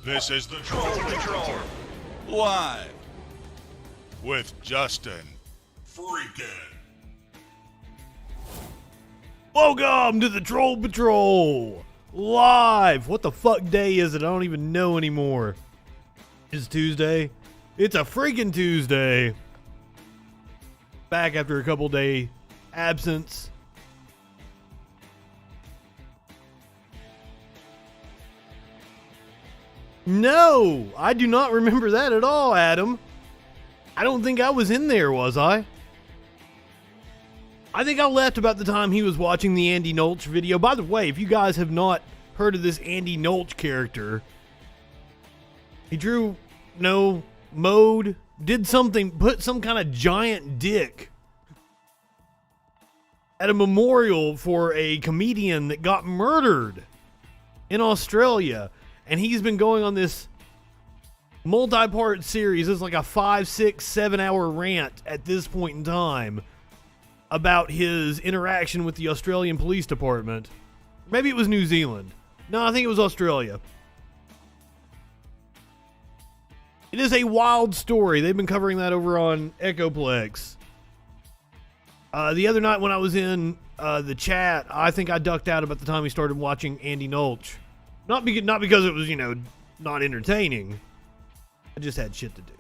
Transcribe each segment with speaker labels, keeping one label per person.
Speaker 1: This is the Troll Patrol. Live. With Justin. Freakin.
Speaker 2: Welcome to the Troll Patrol. Live. What the fuck day is it? I don't even know anymore. It's Tuesday. It's a freaking Tuesday. Back after a couple day absence. No, I do not remember that at all, Adam. I don't think I was in there, was I? I think I left about the time he was watching the Andy Nolch video. By the way, if you guys have not heard of this Andy Nolch character, he drew mode, did something, put some kind of giant dick at a memorial for a comedian that got murdered in Australia. And he's been going on this multi-part series. It's like a 5, 6, 7 hour rant at this point in time about his interaction with the Australian Police Department. Maybe it was New Zealand. No, I think it was Australia. It is a wild story. They've been covering that over on Echoplex. The other night when I was in the chat, I think I ducked out about the time he started watching Andy Nolch. Not because it was, not entertaining. I just had shit to do.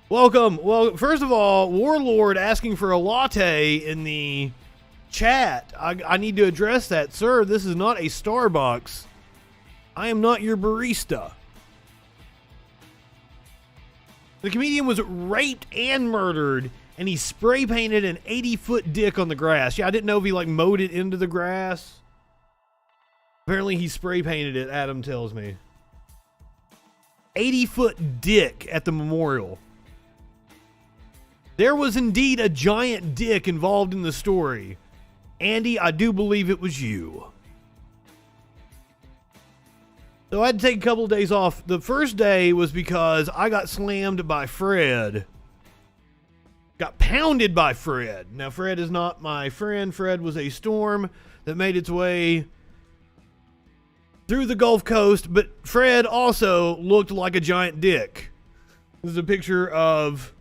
Speaker 2: Welcome. Well, first of all, Warlord asking for a latte in the chat. I need to address that. Sir, this is not a Starbucks. I am not your barista. The comedian was raped and murdered, and he spray painted an 80-foot dick on the grass. Yeah, I didn't know if he mowed it into the grass. Apparently he spray painted it, Adam tells me. 80-foot dick at the memorial. There was indeed a giant dick involved in the story. Andy, I do believe it was you. So I had to take a couple of days off. The first day was because I got slammed by Fred. Got pounded by Fred. Now, Fred is not my friend. Fred was a storm that made its way through the Gulf Coast, but Fred also looked like a giant dick. This is a picture of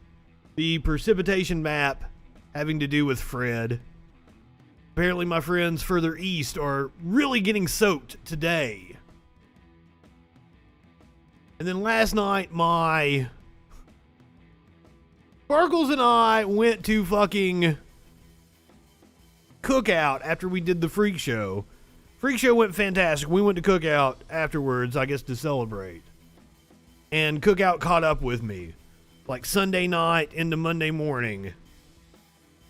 Speaker 2: the precipitation map having to do with Fred. Apparently my friends further east are really getting soaked today. And then last night, my Sparkles and I went to fucking Cookout after we did the Freak Show. Freak Show went fantastic. We went to Cookout afterwards, I guess, to celebrate. And Cookout caught up with me. Like Sunday night into Monday morning.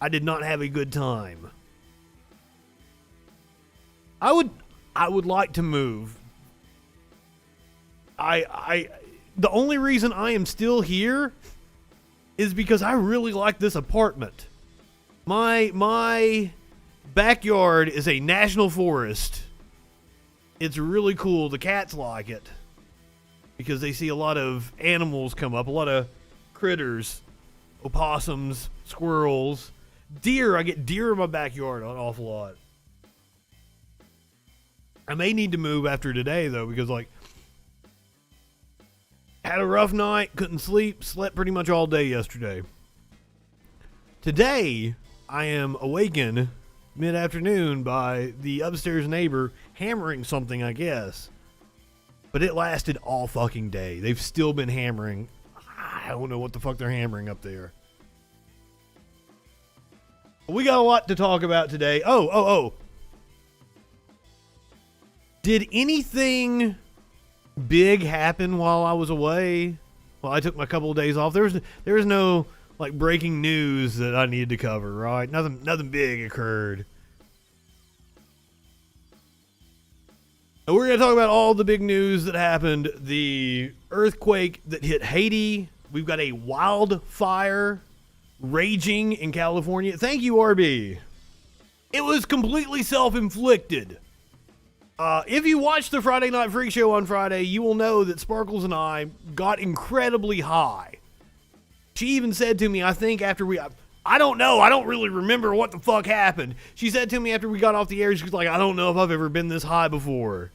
Speaker 2: I did not have a good time. I would like to move. The only reason I am still here is because I really like this apartment. My backyard is a national forest. It's really cool. The cats like it because they see a lot of animals come up, a lot of critters, opossums, squirrels, deer. I get deer in my backyard an awful lot. I may need to move after today though because had a rough night, couldn't sleep, slept pretty much all day yesterday. Today, I am awakened mid-afternoon by the upstairs neighbor hammering something, I guess. But it lasted all fucking day. They've still been hammering. I don't know what the fuck they're hammering up there. We got a lot to talk about today. Oh. Did anything big happen while I was away? Well, I took my couple of days off. There was no breaking news that I needed to cover, right? Nothing big occurred. And we're going to talk about all the big news that happened. The earthquake that hit Haiti. We've got a wildfire raging in California. Thank you, RB. It was completely self-inflicted. If you watched the Friday Night Freak Show on Friday, you will know that Sparkles and I got incredibly high. She even said to me, I think after I don't know, I don't really remember what the fuck happened. She said to me after we got off the air, she was like, I don't know if I've ever been this high before.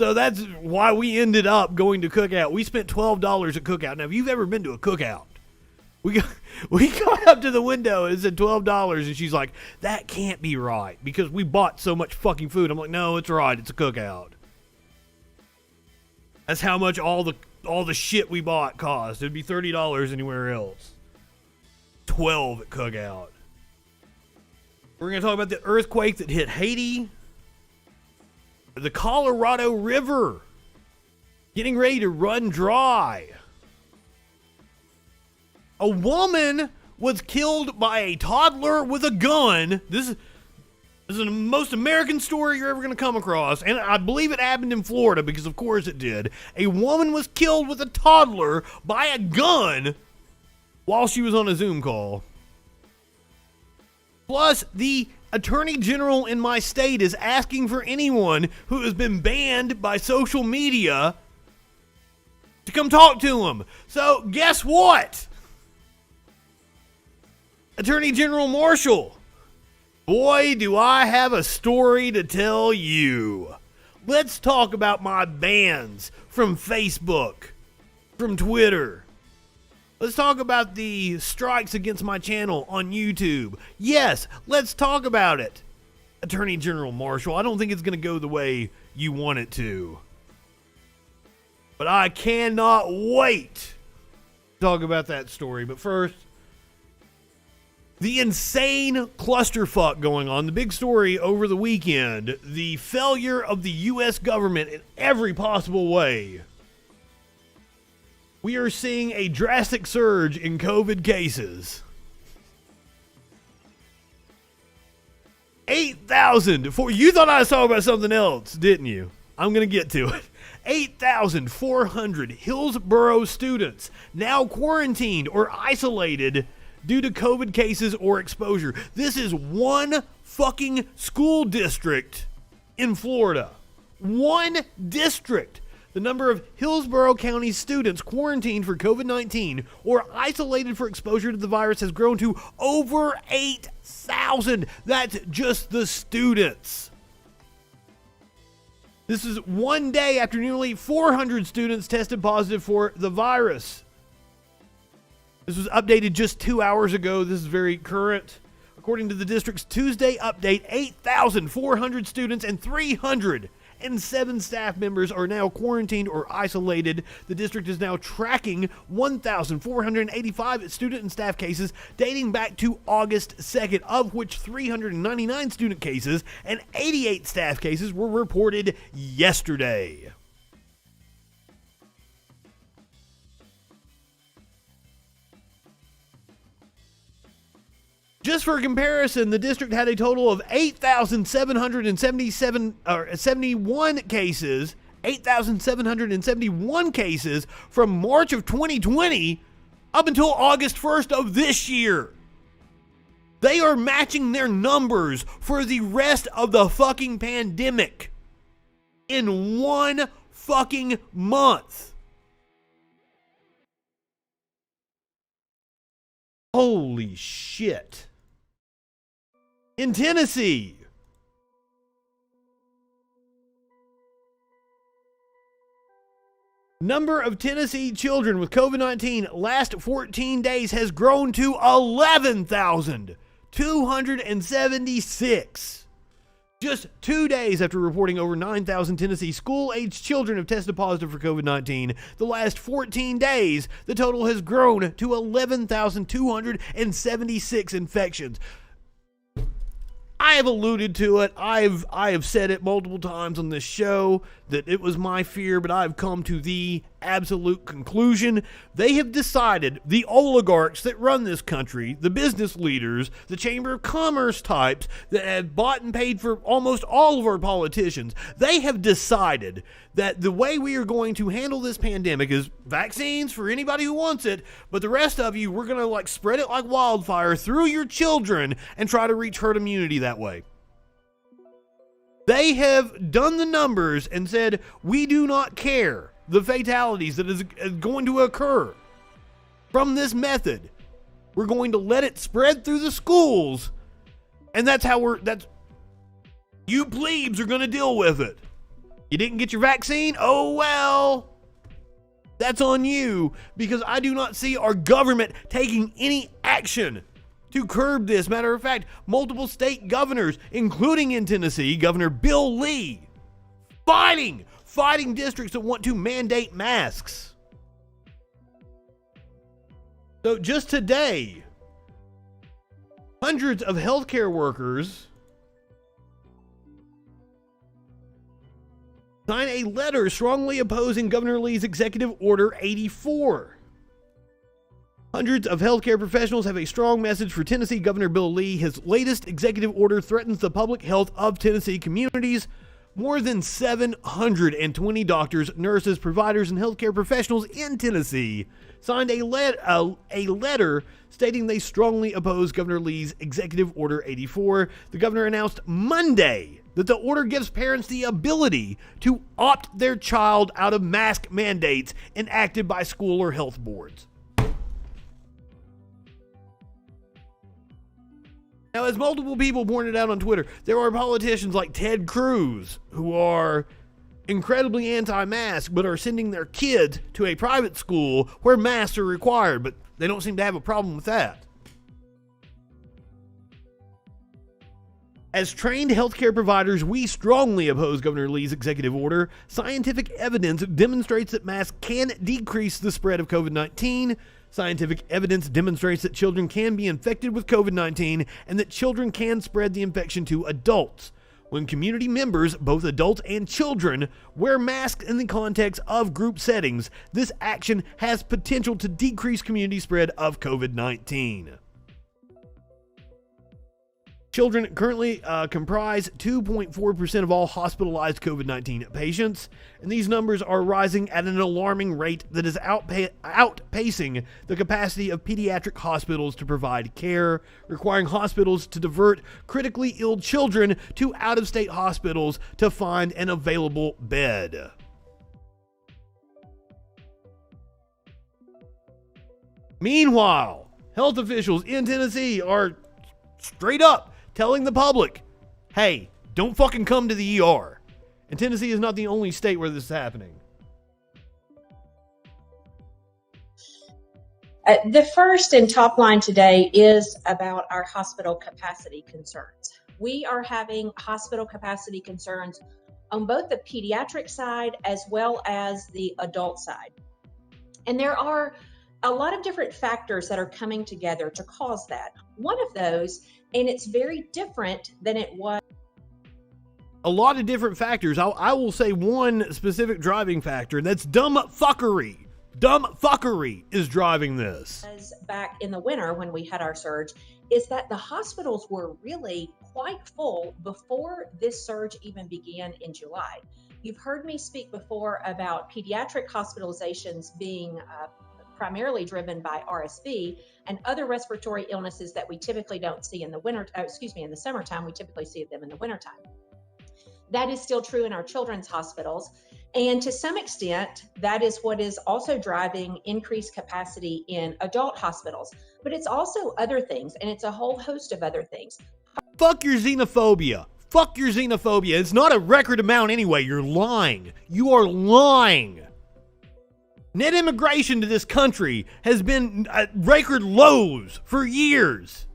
Speaker 2: So that's why we ended up going to Cookout. We spent $12 at Cookout. Now, if you've ever been to a Cookout, we got up to the window and it said $12, and she's like, that can't be right because we bought so much fucking food. I'm like, no, it's right. It's a Cookout. That's how much all the shit we bought cost. It'd be $30 anywhere else. 12 at Cookout. We're going to talk about the earthquake that hit Haiti. The Colorado River getting ready to run dry. A woman was killed by a toddler with a gun. This is the most American story you're ever going to come across. And I believe it happened in Florida because, of course, it did. A woman was killed with a toddler by a gun while she was on a Zoom call. Plus, the Attorney General in my state is asking for anyone who has been banned by social media to come talk to him. So, guess what? Attorney General Marshall. Boy, do I have a story to tell you. Let's talk about my bans from Facebook, from Twitter. Let's talk about the strikes against my channel on YouTube. Yes, let's talk about it. Attorney General Marshall, I don't think it's going to go the way you want it to. But I cannot wait to talk about that story. But first, the insane clusterfuck going on. The big story over the weekend. The failure of the U.S. government in every possible way. We are seeing a drastic surge in COVID cases. 8,000. You thought I was talking about something else, didn't you? I'm going to get to it. 8,400 Hillsborough students now quarantined or isolated due to COVID cases or exposure. This is one fucking school district in Florida. One district. The number of Hillsborough County students quarantined for COVID-19 or isolated for exposure to the virus has grown to over 8,000. That's just the students. This is one day after nearly 400 students tested positive for the virus. This was updated just 2 hours ago. This is very current. According to the district's Tuesday update, 8,400 students and 307 staff members are now quarantined or isolated. The district is now tracking 1,485 student and staff cases dating back to August 2nd, of which 399 student cases and 88 staff cases were reported yesterday. Just for comparison, the district had a total of 8,771 cases, 8,771 cases from March of 2020 up until August 1st of this year. They are matching their numbers for the rest of the fucking pandemic in one fucking month. Holy shit. In Tennessee, number of Tennessee children with COVID-19 last 14 days has grown to 11,276. Just 2 days after reporting over 9,000 Tennessee school-aged children have tested positive for COVID-19, the last 14 days, the total has grown to 11,276 infections. I have alluded to it. I have said it multiple times on this show that it was my fear, but I've come to the absolute conclusion. They have decided, the oligarchs that run this country, the business leaders, the Chamber of Commerce types that have bought and paid for almost all of our politicians, they have decided that the way we are going to handle this pandemic is vaccines for anybody who wants it, but the rest of you, we're going to spread it like wildfire through your children and try to reach herd immunity that way. They have done the numbers and said, we do not care the fatalities that is going to occur from this method. We're going to let it spread through the schools, and that's you plebes are going to deal with it. You didn't get your vaccine? Oh, well, that's on you, because I do not see our government taking any action to curb this. Matter of fact, multiple state governors, including in Tennessee, Governor Bill Lee, fighting districts that want to mandate masks. So just today, hundreds of healthcare workers signed a letter strongly opposing Governor Lee's Executive Order 84. Hundreds of healthcare professionals have a strong message for Tennessee Governor Bill Lee. His latest executive order threatens the public health of Tennessee communities. More than 720 doctors, nurses, providers, and healthcare professionals in Tennessee signed a letter stating they strongly oppose Governor Lee's Executive Order 84. The governor announced Monday that the order gives parents the ability to opt their child out of mask mandates enacted by school or health boards. Now, as multiple people pointed out on Twitter, there are politicians like Ted Cruz who are incredibly anti-mask but are sending their kids to a private school where masks are required, but they don't seem to have a problem with that. As trained healthcare providers, we strongly oppose Governor Lee's executive order. Scientific evidence demonstrates that masks can decrease the spread of COVID-19. Scientific evidence demonstrates that children can be infected with COVID-19 and that children can spread the infection to adults. When community members, both adults and children, wear masks in the context of group settings, this action has potential to decrease community spread of COVID-19. Children currently comprise 2.4% of all hospitalized COVID-19 patients, and these numbers are rising at an alarming rate that is outpacing the capacity of pediatric hospitals to provide care, requiring hospitals to divert critically ill children to out-of-state hospitals to find an available bed. Meanwhile, health officials in Tennessee are straight up telling the public, hey, don't fucking come to the ER. And Tennessee is not the only state where this is happening.
Speaker 3: The first and top line today is about our hospital capacity concerns. We are having hospital capacity concerns on both the pediatric side as well as the adult side. And there are a lot of different factors that are coming together to cause that. One of those, and it's very different than it was.
Speaker 2: A lot of different factors. I will say one specific driving factor, and that's dumb fuckery. Dumb fuckery is driving this.
Speaker 3: Back in the winter when we had our surge, is that the hospitals were really quite full before this surge even began in July. You've heard me speak before about pediatric hospitalizations being primarily driven by RSV and other respiratory illnesses that we typically don't see in the in the summertime. We typically see them in the wintertime. That is still true in our children's hospitals. And to some extent, that is what is also driving increased capacity in adult hospitals. But it's also other things, and it's a whole host of other things.
Speaker 2: Fuck your xenophobia. Fuck your xenophobia. It's not a record amount anyway. You're lying. You are lying. Net immigration to this country has been at record lows for years.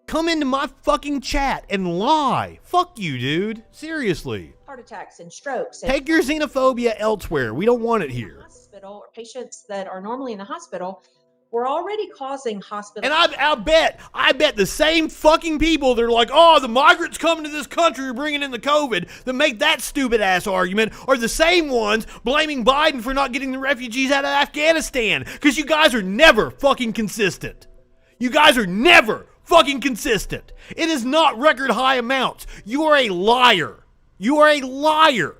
Speaker 2: Come into my fucking chat and lie. Fuck you, dude. Seriously.
Speaker 3: Heart attacks and strokes.
Speaker 2: Take your xenophobia elsewhere. We don't want it here.
Speaker 3: Hospital or patients that are normally in the hospital were already causing hospital.
Speaker 2: And I bet the same fucking people that are like, oh, the migrants coming to this country are bringing in the COVID, that make that stupid ass argument, are the same ones blaming Biden for not getting the refugees out of Afghanistan. Because you guys are never fucking consistent. You guys are never fucking consistent. It is not record high amounts. You are a liar. You are a liar.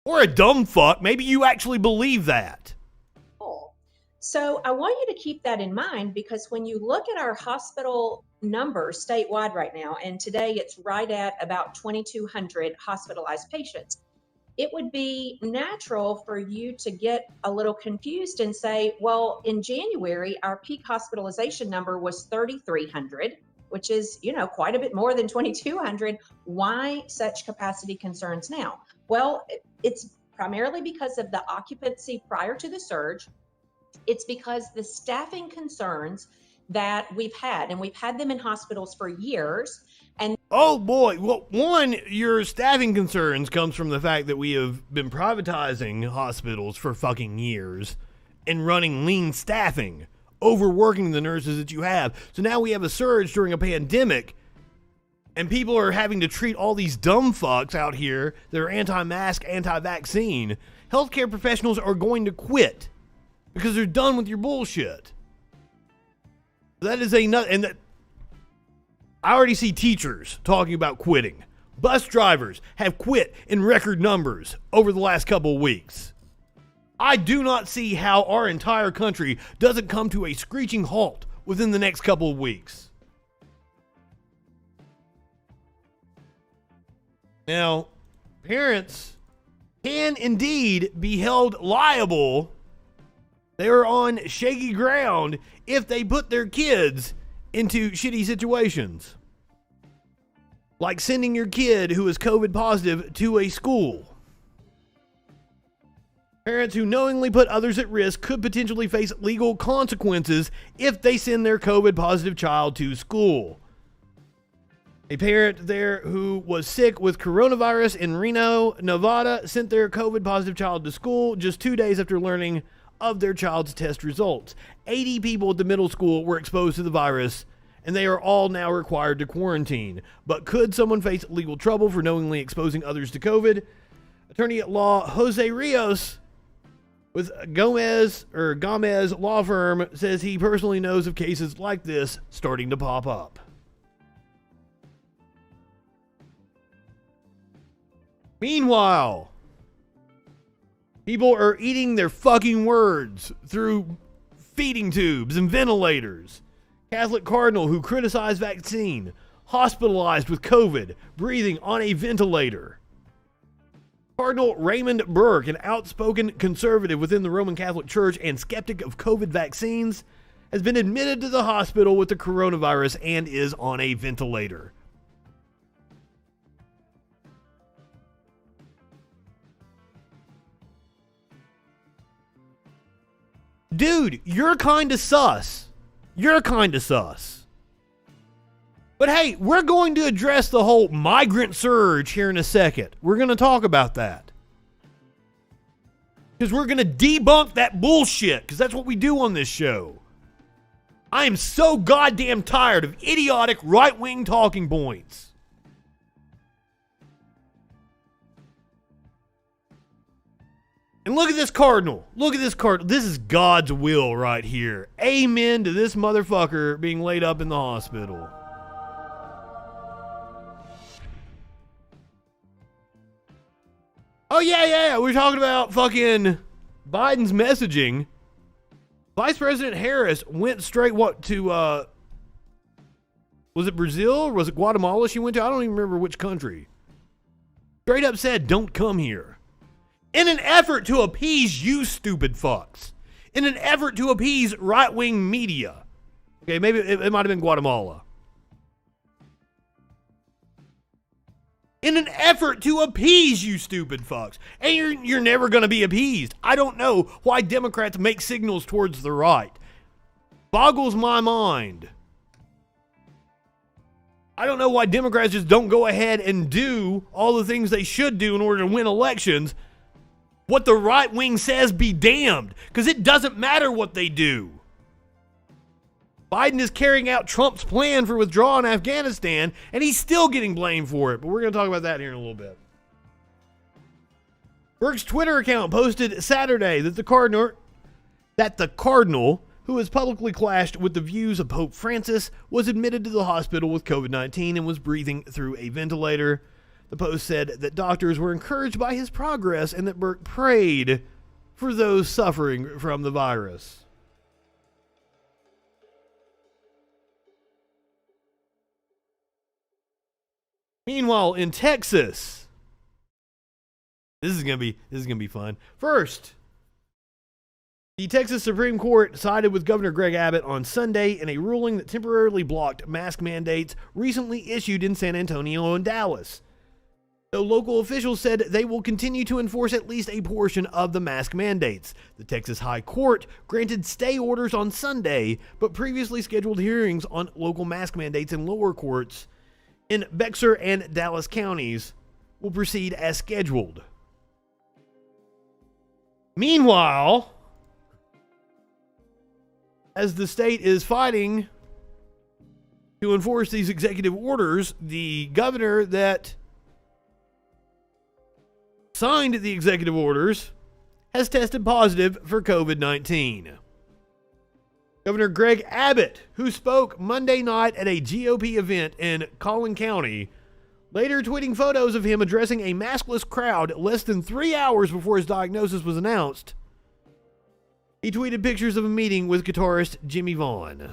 Speaker 2: Or a dumb fuck. Maybe you actually believe that.
Speaker 3: So I want you to keep that in mind, because when you look at our hospital numbers statewide right now, and today it's right at about 2,200 hospitalized patients, it would be natural for you to get a little confused and say, well, in January, our peak hospitalization number was 3,300. which is, quite a bit more than 2,200. Why such capacity concerns now? Well, it's primarily because of the occupancy prior to the surge. It's because the staffing concerns that we've had, and we've had them in hospitals for years. And
Speaker 2: oh boy, well, one, your staffing concerns comes from the fact that we have been privatizing hospitals for fucking years and running lean staffing, overworking the nurses that you have. So now we have a surge during a pandemic, and people are having to treat all these dumb fucks out here that are anti-mask, anti-vaccine. Healthcare professionals are going to quit because they're done with your bullshit. That is and that, I already see teachers talking about quitting. Bus drivers have quit in record numbers over the last couple of weeks. I do not see how our entire country doesn't come to a screeching halt within the next couple of weeks. Now, parents can indeed be held liable. They are on shaky ground if they put their kids into shitty situations. Like sending your kid who is COVID positive to a school. Parents who knowingly put others at risk could potentially face legal consequences if they send their COVID positive child to school. A parent there who was sick with coronavirus in Reno, Nevada, sent their COVID positive child to school just 2 days after learning of their child's test results. 80 people at the middle school were exposed to the virus, and they are all now required to quarantine. But could someone face legal trouble for knowingly exposing others to COVID? Attorney at law Jose Rios with Gomez law firm says he personally knows of cases like this starting to pop up. Meanwhile, people are eating their fucking words through feeding tubes and ventilators. Catholic cardinal who criticized vaccine, hospitalized with COVID, breathing on a ventilator. Cardinal Raymond Burke, an outspoken conservative within the Roman Catholic Church and skeptic of COVID vaccines, has been admitted to the hospital with the coronavirus and is on a ventilator. Dude, you're kinda sus. You're kinda sus. But hey, we're going to address the whole migrant surge here in a second. We're going to talk about that. Because we're going to debunk that bullshit, because that's what we do on this show. I am so goddamn tired of idiotic right-wing talking points. And look at this cardinal. Look at this cardinal. This is God's will right here. Amen to this motherfucker being laid up in the hospital. Oh, yeah. We're talking about fucking Biden's messaging. Vice President Harris went straight to, was it Brazil or was it Guatemala she went to? I don't even remember which country. Straight up said, don't come here. In an effort to appease you stupid fucks. In an effort to appease right-wing media. Okay, maybe it might have been Guatemala. In an effort to appease you stupid fucks. And you're never going to be appeased. I don't know why Democrats make signals towards the right. Boggles my mind. I don't know why Democrats just don't go ahead and do all the things they should do in order to win elections. What the right wing says be damned, because it doesn't matter what they do. Biden is carrying out Trump's plan for withdrawal in Afghanistan, and he's still getting blamed for it. But we're going to talk about that here in a little bit. Burke's Twitter account posted Saturday that the cardinal, who has publicly clashed with the views of Pope Francis, was admitted to the hospital with COVID-19 and was breathing through a ventilator. The post said that doctors were encouraged by his progress and that Burke prayed for those suffering from the virus. Meanwhile, in Texas, this is gonna be fun. First, The Texas Supreme Court sided with Governor Greg Abbott on Sunday in a ruling that temporarily blocked mask mandates recently issued in San Antonio and Dallas. Though local officials said they will continue to enforce at least a portion of the mask mandates. The Texas High Court granted stay orders on Sunday, but previously scheduled hearings on local mask mandates in lower courts in Bexar and Dallas counties will proceed as scheduled. Meanwhile, as the state is fighting to enforce these executive orders, the governor that signed the executive orders has tested positive for COVID-19. Governor Greg Abbott, who spoke Monday night at a GOP event in Collin County, later tweeting photos of him addressing a maskless crowd less than 3 hours before his diagnosis was announced. He tweeted pictures of a meeting with guitarist Jimmy Vaughn.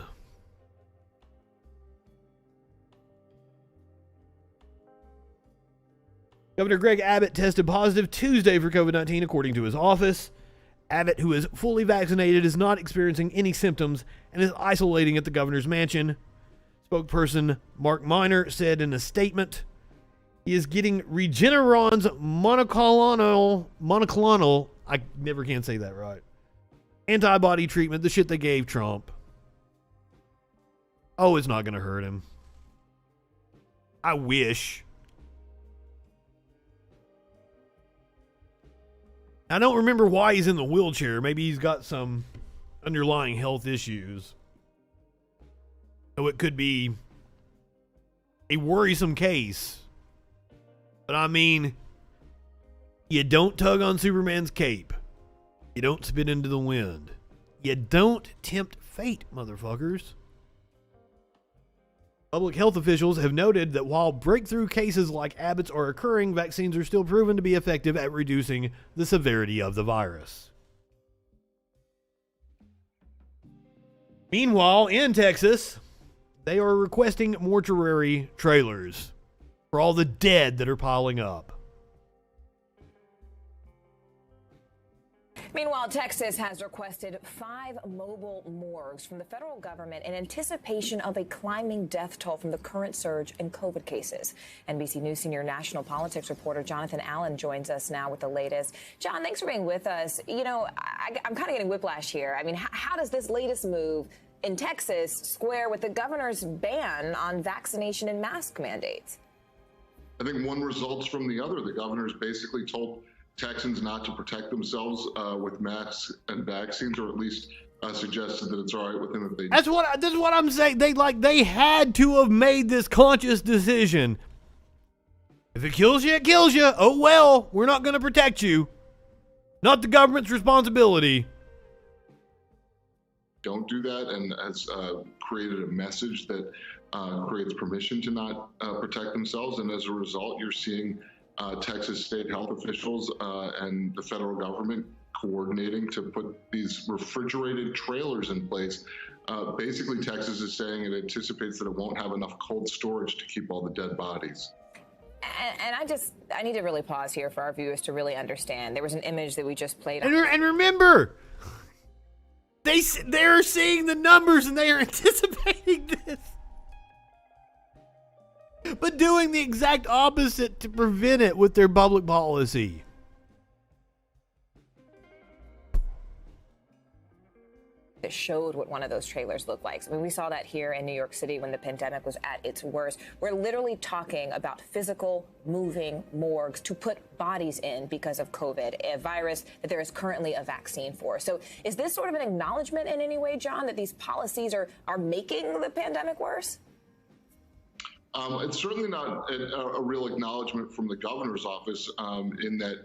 Speaker 2: Governor Greg Abbott tested positive Tuesday for COVID-19, according to his office. Abbott, who is fully vaccinated, is not experiencing any symptoms and is isolating at the governor's mansion. Spokesperson Mark Miner said in a statement, he is getting Regeneron's monoclonal, I never can say that right, antibody treatment, the shit they gave Trump. Oh, it's not going to hurt him. I wish. I don't remember why he's in the wheelchair. Maybe he's got some underlying health issues. So it could be a worrisome case. But I mean, you don't tug on Superman's cape. You don't spit into the wind. You don't tempt fate, motherfuckers. Public health officials have noted that while breakthrough cases like Abbott's are occurring, vaccines are still proven to be effective at reducing the severity of the virus. Meanwhile, in Texas, they are requesting mortuary trailers for all the dead that are piling up.
Speaker 4: Meanwhile, Texas has requested 5 mobile morgues from the federal government in anticipation of a climbing death toll from the current surge in COVID cases. NBC News senior national politics reporter Jonathan Allen joins us now with the latest. John, thanks for being with us. You know, I'm kind of getting whiplash here. I mean, how does this latest move in Texas square with the governor's ban on vaccination and mask mandates?
Speaker 5: I think one results from the other. The governor's basically told Texans not to protect themselves with masks and vaccines, or at least suggested that it's all right with them if they.
Speaker 2: That's what I'm saying. They had to have made this conscious decision. If it kills you, it kills you. Oh well, we're not going to protect you. Not the government's responsibility.
Speaker 5: Don't do that, and has created a message that creates permission to not protect themselves, and as a result, you're seeing Texas state health officials and the federal government coordinating to put these refrigerated trailers in place. Basically, Texas is saying it anticipates that it won't have enough cold storage to keep all the dead bodies.
Speaker 4: And I need to really pause here for our viewers to really understand. There was an image that we just played.
Speaker 2: And remember, they're seeing the numbers and they are anticipating this. But doing the exact opposite to prevent it with their public policy.
Speaker 4: It showed what one of those trailers looked like. I mean, we saw that here in New York City when the pandemic was at its worst. We're literally talking about physical moving morgues to put bodies in because of COVID, a virus that there is currently a vaccine for. So is this sort of an acknowledgement in any way, John, that these policies are making the pandemic worse?
Speaker 5: It's certainly not a real acknowledgement from the governor's office in that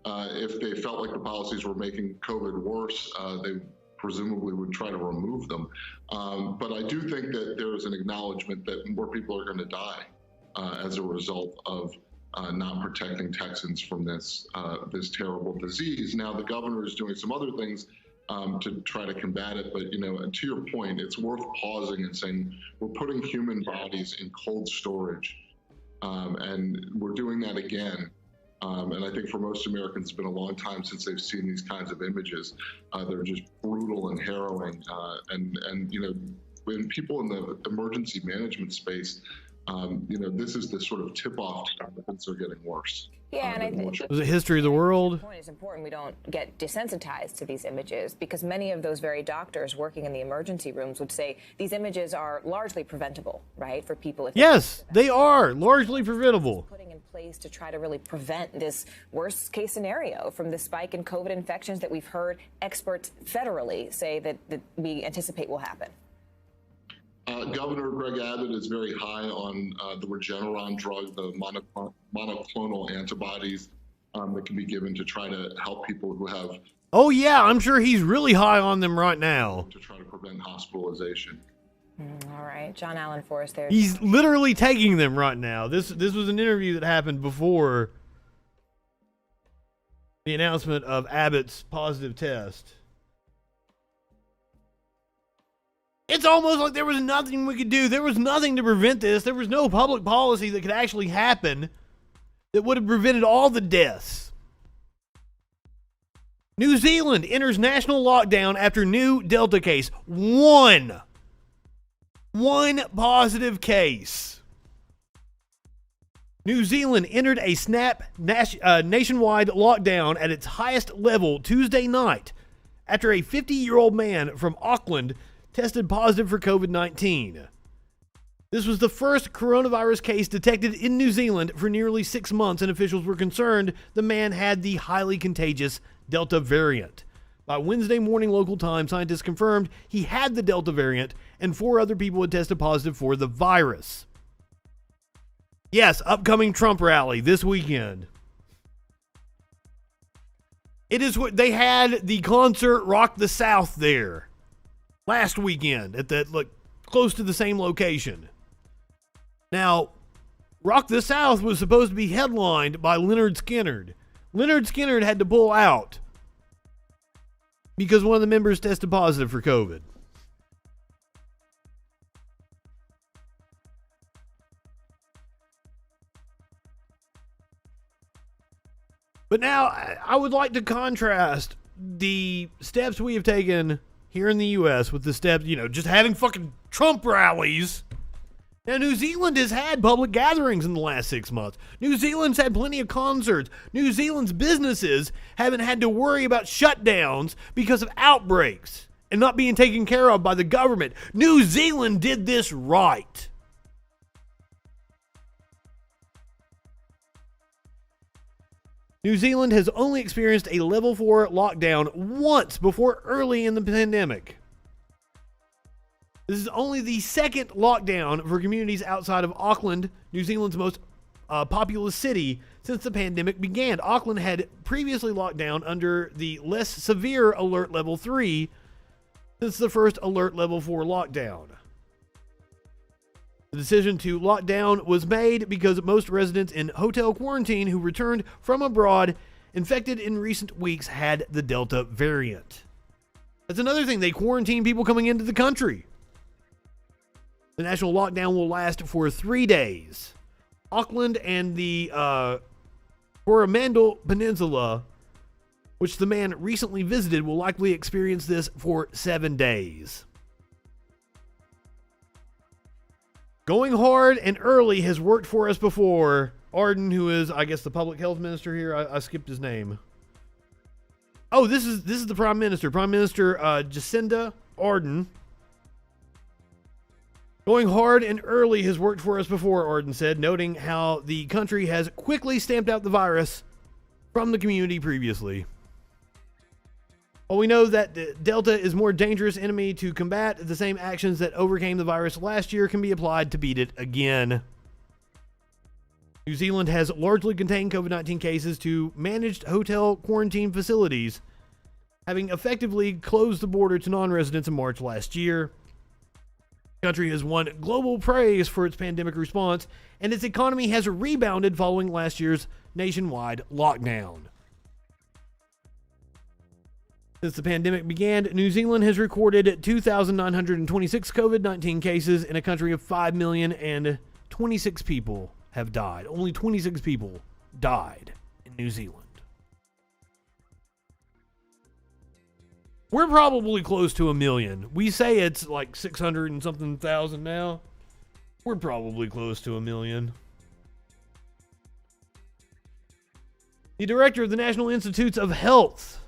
Speaker 5: if they felt like the policies were making COVID worse, they presumably would try to remove them. But I do think that there is an acknowledgement that more people are going to die as a result of not protecting Texans from this terrible disease. Now, the governor is doing some other things to try to combat it. But, you know, to your point, it's worth pausing and saying we're putting human bodies in cold storage. And we're doing that again And I think for most Americans, it's been a long time since they've seen these kinds of images. They're just brutal and harrowing. And when people in the emergency management space, this is the sort of tip-off that things are getting worse.
Speaker 4: Yeah, and I think
Speaker 2: it was a history of the world.
Speaker 4: It's important we don't get desensitized to these images, because many of those very doctors working in the emergency rooms would say these images are largely preventable, right, for people.
Speaker 2: Yes, they are largely preventable.
Speaker 4: Putting in place to try to really prevent this worst case scenario from the spike in COVID infections that we've heard experts federally say that we anticipate will happen.
Speaker 5: Governor Greg Abbott is very high on the Regeneron drug, the monoclonal antibodies that can be given to try to help people who have.
Speaker 2: Oh yeah, I'm sure he's really high on them right now.
Speaker 5: To try to prevent hospitalization.
Speaker 4: All right, John Allen Forrest there.
Speaker 2: He's literally taking them right now. This was an interview that happened before the announcement of Abbott's positive test. It's almost like there was nothing we could do. There was nothing to prevent this. There was no public policy that could actually happen that would have prevented all the deaths. New Zealand enters national lockdown after new Delta case. One positive case. New Zealand entered a nationwide lockdown at its highest level Tuesday night after a 50-year-old man from Auckland tested positive for COVID-19. This was the first coronavirus case detected in New Zealand for nearly 6 months, and officials were concerned the man had the highly contagious Delta variant. By Wednesday morning local time, scientists confirmed he had the Delta variant, and 4 other people had tested positive for the virus. Yes, upcoming Trump rally this weekend. It is what they had the concert Rock the South there last weekend at that close to the same location. Now, Rock the South was supposed to be headlined by Leonard Skinner. Leonard Skinner had to pull out because one of the members tested positive for COVID. But now I would like to contrast the steps we have taken here in the U.S. with the steps, just having fucking Trump rallies. Now, New Zealand has had public gatherings in the last 6 months. New Zealand's had plenty of concerts. New Zealand's businesses haven't had to worry about shutdowns because of outbreaks and not being taken care of by the government. New Zealand did this right. New Zealand has only experienced a level 4 lockdown once before early in the pandemic. This is only the second lockdown for communities outside of Auckland, New Zealand's most populous city, since the pandemic began. Auckland had previously locked down under the less severe Alert Level 3 since the first Alert Level 4 lockdown. The decision to lock down was made because most residents in hotel quarantine who returned from abroad infected in recent weeks had the Delta variant. That's another thing. They quarantine people coming into the country. The national lockdown will last for 3 days. Auckland and the Coromandel Peninsula, which the man recently visited, will likely experience this for 7 days. Going hard and early has worked for us before. Ardern, who is, I guess, the public health minister here, I skipped his name. Oh, this is the Prime Minister. Prime Minister Jacinda Ardern. Going hard and early has worked for us before, Ardern said, noting how the country has quickly stamped out the virus from the community previously. While we know that the Delta is a more dangerous enemy to combat, the same actions that overcame the virus last year can be applied to beat it again. New Zealand has largely contained COVID-19 cases to managed hotel quarantine facilities, having effectively closed the border to non-residents in March last year. The country has won global praise for its pandemic response, and its economy has rebounded following last year's nationwide lockdown. Since the pandemic began, New Zealand has recorded 2,926 COVID-19 cases in a country of 5 million, and 26 people have died. Only 26 people died. in New Zealand. We're probably close to 1 million. We say it's like 600 and something thousand now. We're probably close to 1 million. The director of the National Institutes of Health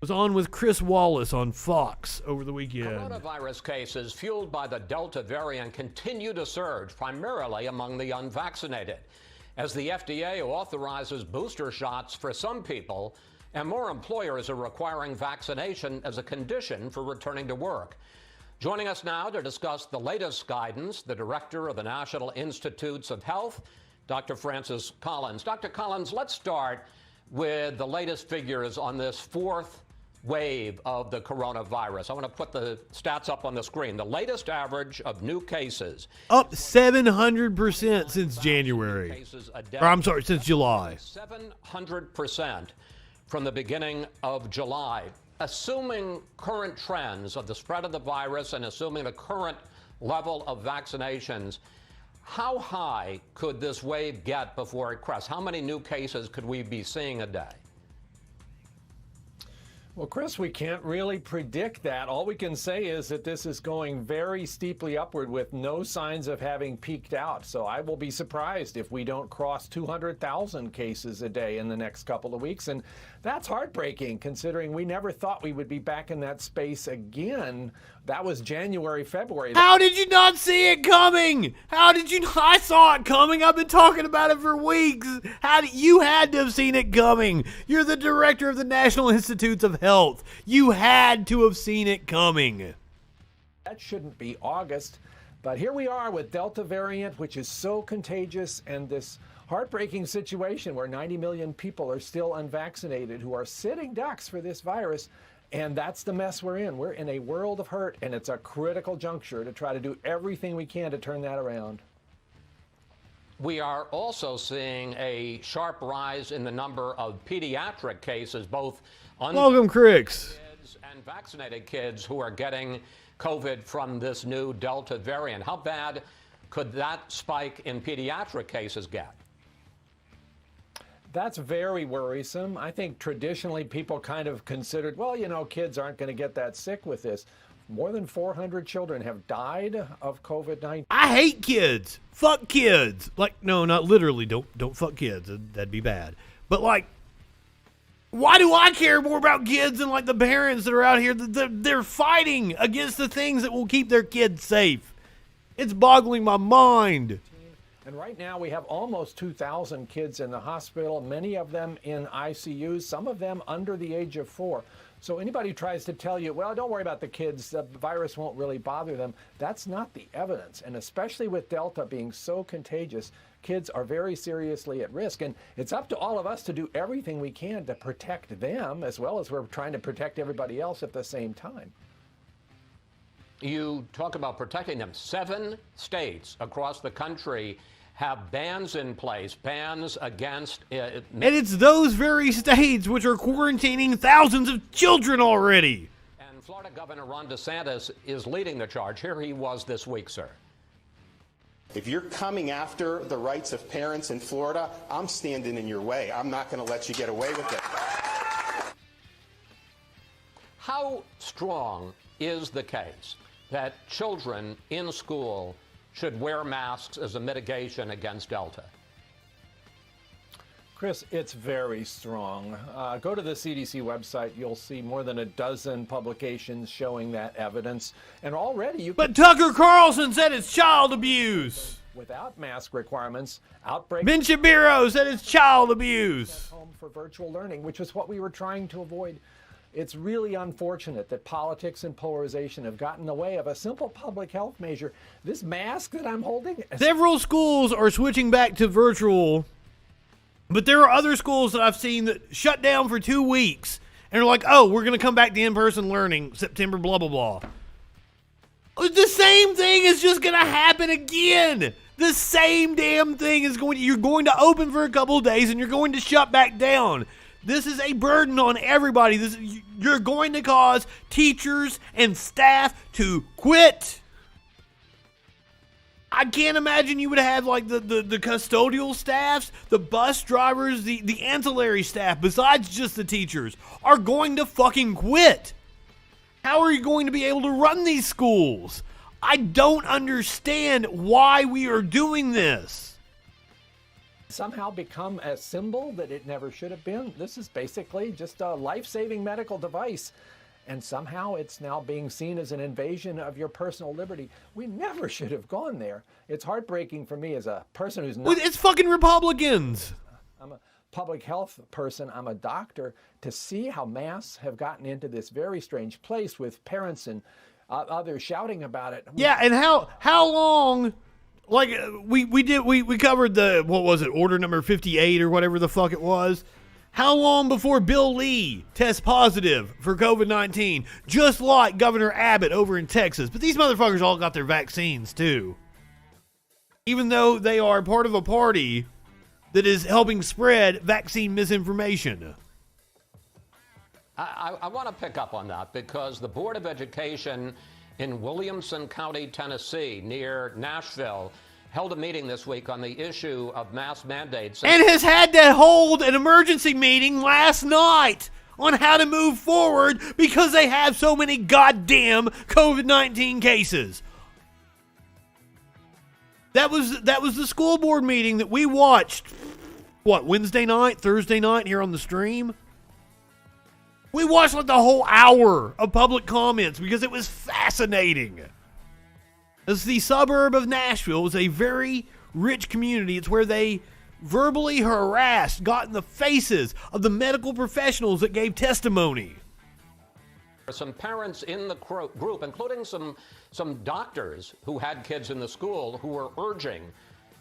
Speaker 2: was on with Chris Wallace on Fox over the weekend.
Speaker 6: Coronavirus cases fueled by the Delta variant continue to surge, primarily among the unvaccinated, as the FDA authorizes booster shots for some people, and more employers are requiring vaccination as a condition for returning to work. Joining us now to discuss the latest guidance, the director of the National Institutes of Health, Dr. Francis Collins. Dr. Collins, let's start with the latest figures on this fourth wave of the coronavirus. I want to put the stats up on the screen. The latest average of new cases
Speaker 2: up 700% since January. Or I'm sorry, since July.
Speaker 6: 700% from the beginning of July. Assuming current trends of the spread of the virus and assuming the current level of vaccinations, how high could this wave get before it crests? How many new cases could we be seeing a day?
Speaker 7: Well, Chris, we can't really predict that. All we can say is that this is going very steeply upward with no signs of having peaked out. So I will be surprised if we don't cross 200,000 cases a day in the next couple of weeks. And that's heartbreaking, considering we never thought we would be back in that space again. That was January, February.
Speaker 2: How did you not see it coming? How did you not? I saw it coming. I've been talking about it for weeks. You had to have seen it coming. You're the director of the National Institutes of Health. You had to have seen it coming.
Speaker 7: That shouldn't be August. But here we are with Delta variant, which is so contagious, and this heartbreaking situation where 90 million people are still unvaccinated who are sitting ducks for this virus. And that's the mess we're in. We're in a world of hurt, and it's a critical juncture to try to do everything we can to turn that around.
Speaker 6: We are also seeing a sharp rise in the number of pediatric cases, both
Speaker 2: welcome, Cricks,
Speaker 6: kids and vaccinated kids who are getting COVID from this new Delta variant. How bad could that spike in pediatric cases get?
Speaker 7: That's very worrisome. I think traditionally people kind of considered, well, you know, kids aren't going to get that sick with this. More than 400 children have died of COVID-19.
Speaker 2: I hate kids. Fuck kids. Like, no, not literally. Don't fuck kids. That'd be bad. But like, why do I care more about kids than like the parents that are out here? They're fighting against the things that will keep their kids safe. It's boggling my mind.
Speaker 7: And right now we have almost 2,000 kids in the hospital, many of them in ICUs, some of them under the age of 4. So anybody who tries to tell you, well, don't worry about the kids, the virus won't really bother them, that's not the evidence. And especially with Delta being so contagious, kids are very seriously at risk. And it's up to all of us to do everything we can to protect them, as well as we're trying to protect everybody else at the same time.
Speaker 6: You talk about protecting them. 7 states across the country have bans in place, bans against...
Speaker 2: and it's those very states which are quarantining thousands of children already.
Speaker 6: And Florida Governor Ron DeSantis is leading the charge. Here he was this week, sir.
Speaker 8: If you're coming after the rights of parents in Florida, I'm standing in your way. I'm not going to let you get away with it.
Speaker 6: How strong is the case that children in school should wear masks as a mitigation against Delta?
Speaker 7: Chris, it's very strong. Go to the CDC website. You'll see more than a dozen publications showing that evidence. And already you
Speaker 2: But Tucker Carlson said it's child abuse.
Speaker 7: Without mask requirements, outbreaks...
Speaker 2: Ben Shapiro said it's child abuse.
Speaker 7: ...home for virtual learning, which is what we were trying to avoid. It's really unfortunate that politics and polarization have gotten in the way of a simple public health measure. This mask that I'm holding...
Speaker 2: Several schools are switching back to virtual, but there are other schools that I've seen that shut down for 2 weeks and are like, oh, we're going to come back to in-person learning September, blah, blah, blah. The same thing is just going to happen again. The same damn thing is you're going to open for a couple of days and you're going to shut back down. This is a burden on everybody. You're going to cause teachers and staff to quit. I can't imagine you would have like the custodial staffs, the bus drivers, the ancillary staff, besides just the teachers, are going to fucking quit. How are you going to be able to run these schools? I don't understand why we are doing this.
Speaker 7: Somehow become a symbol that it never should have been. This is basically just a life-saving medical device. And somehow it's now being seen as an invasion of your personal liberty. We never should have gone there. It's heartbreaking for me as a person who's not...
Speaker 2: It's fucking Republicans.
Speaker 7: I'm a public health person. I'm a doctor. To see how masks have gotten into this very strange place with parents and others shouting about it.
Speaker 2: Yeah, and how long... Like, we covered the, what was it, order number 58 or whatever the fuck it was. How long before Bill Lee tests positive for COVID-19? Just like Governor Abbott over in Texas. But these motherfuckers all got their vaccines, too. Even though they are part of a party that is helping spread vaccine misinformation.
Speaker 6: I want to pick up on that because the Board of Education in Williamson County, Tennessee, near Nashville, held a meeting this week on the issue of mask mandates.
Speaker 2: And has had to hold an emergency meeting last night on how to move forward because they have so many goddamn COVID-19 cases. That was the school board meeting that we watched, what, Wednesday night, Thursday night here on the stream? We watched like the whole hour of public comments because it was fascinating. As the suburb of Nashville was a very rich community. It's where they verbally harassed, got in the faces of the medical professionals that gave testimony.
Speaker 6: Some parents in the group, including some doctors who had kids in the school, who were urging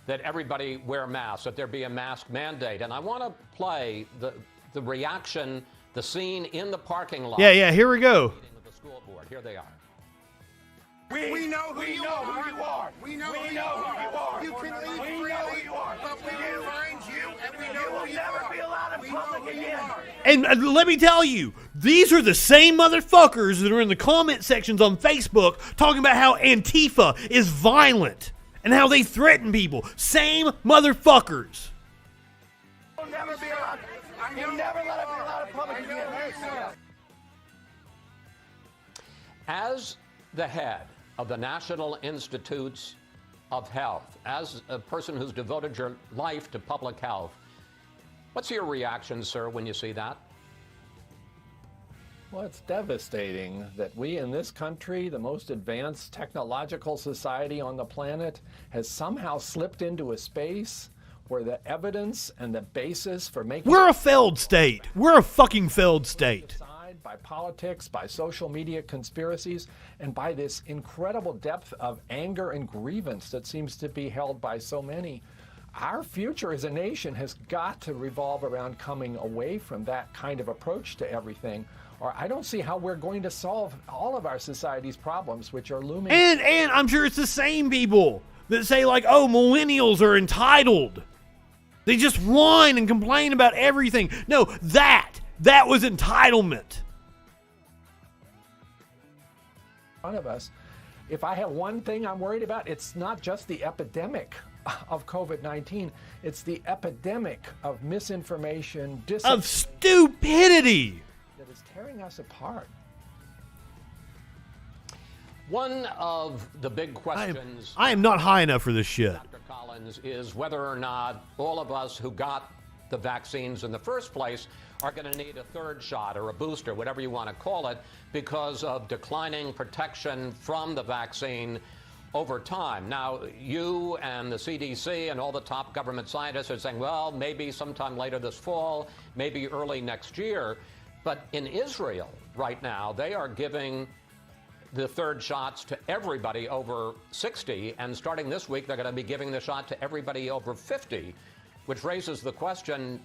Speaker 6: that everybody wear masks, that there be a mask mandate. And I want to play the reaction, the scene in the parking lot.
Speaker 2: Yeah, here we go.
Speaker 6: With the school board. Here they are.
Speaker 9: We know who you are. We know who you are. You can leave freely, but we will find you, and we know who you are. You will never be allowed in public again.
Speaker 2: And let me tell you, these are the same motherfuckers that are in the comment sections on Facebook talking about how Antifa is violent and how they threaten people. Same motherfuckers.
Speaker 9: You'll never be allowed. You'll never let us be allowed in public again.
Speaker 6: As the head of the National Institutes of Health, as a person who's devoted your life to public health, what's your reaction, sir, when you see that?
Speaker 7: Well, it's devastating that we in this country, the most advanced technological society on the planet, has somehow slipped into a space where the evidence and the basis for making...
Speaker 2: We're a failed state. We're a fucking failed state.
Speaker 7: By politics, by social media conspiracies, and by this incredible depth of anger and grievance that seems to be held by so many. Our future as a nation has got to revolve around coming away from that kind of approach to everything, or I don't see how we're going to solve all of our society's problems, which are looming.
Speaker 2: And I'm sure it's the same people that say, like, oh, millennials are entitled. They just whine and complain about everything. No, that was entitlement.
Speaker 7: Front of us. If I have one thing I'm worried about, it's not just the epidemic of COVID-19, it's the epidemic of misinformation,
Speaker 2: of stupidity
Speaker 7: that is tearing us apart.
Speaker 6: One of the big questions
Speaker 2: I am not high enough for this shit,
Speaker 6: Dr. Collins, is whether or not all of us who got the vaccines in the first place are going to need a third shot or a booster, whatever you want to call it, because of declining protection from the vaccine over time. Now, you and the CDC and all the top government scientists are saying, well, maybe sometime later this fall, maybe early next year. But in Israel right now, they are giving the third shots to everybody over 60, and starting this week, they're going to be giving the shot to everybody over 50, which raises the question...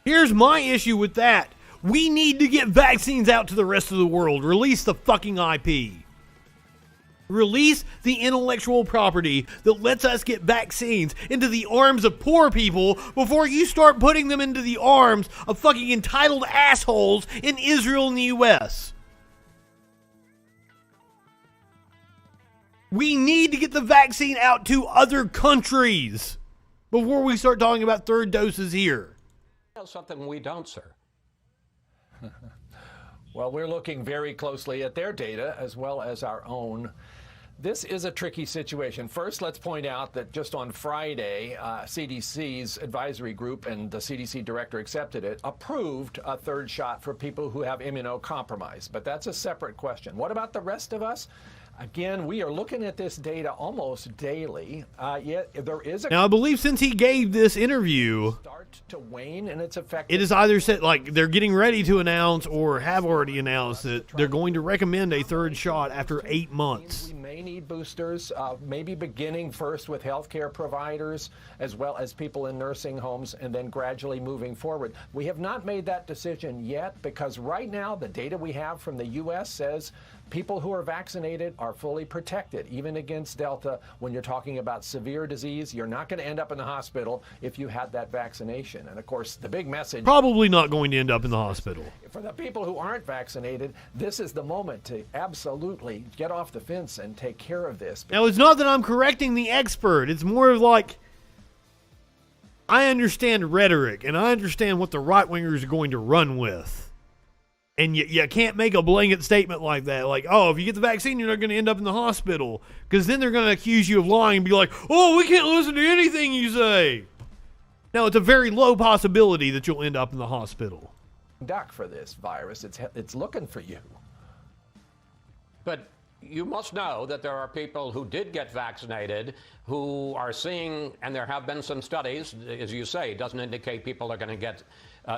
Speaker 2: Here's my issue with that. We need to get vaccines out to the rest of the world. Release the fucking IP. Release the intellectual property that lets us get vaccines into the arms of poor people before you start putting them into the arms of fucking entitled assholes in Israel and the U.S. We need to get the vaccine out to other countries before we start talking about third doses here.
Speaker 6: Something we don't, sir.
Speaker 7: Well, we're looking very closely at their data as well as our own. This is a tricky situation. First, let's point out that just on Friday, CDC's advisory group and the CDC director accepted it, approved a third shot for people who have immunocompromised. But that's a separate question. What about the rest of us? Again, we are looking at this data almost daily, yet there is a...
Speaker 2: Now, I believe since he gave this interview,
Speaker 7: start to wane in its effect.
Speaker 2: It is either said, like, they're getting ready to announce or have already announced that they're going to recommend a third shot after 8 months.
Speaker 7: We may need boosters, maybe beginning first with healthcare providers as well as people in nursing homes and then gradually moving forward. We have not made that decision yet because right now the data we have from the U.S. says people who are vaccinated are fully protected, even against Delta. When you're talking about severe disease, you're not going to end up in the hospital if you had that vaccination. And of course, the big message...
Speaker 2: Probably not going to end up in the hospital.
Speaker 7: For the people who aren't vaccinated, this is the moment to absolutely get off the fence and take care of this.
Speaker 2: Now, it's not that I'm correcting the expert. It's more of like, I understand rhetoric, and I understand what the right-wingers are going to run with. And you can't make a blanket statement like that. Like, oh, if you get the vaccine, you're not going to end up in the hospital. Because then they're going to accuse you of lying and be like, oh, we can't listen to anything you say. Now, it's a very low possibility that you'll end up in the hospital.
Speaker 7: Duck for this virus. It's looking for you.
Speaker 6: But you must know that there are people who did get vaccinated who are seeing, and there have been some studies, as you say, it doesn't indicate people are going to get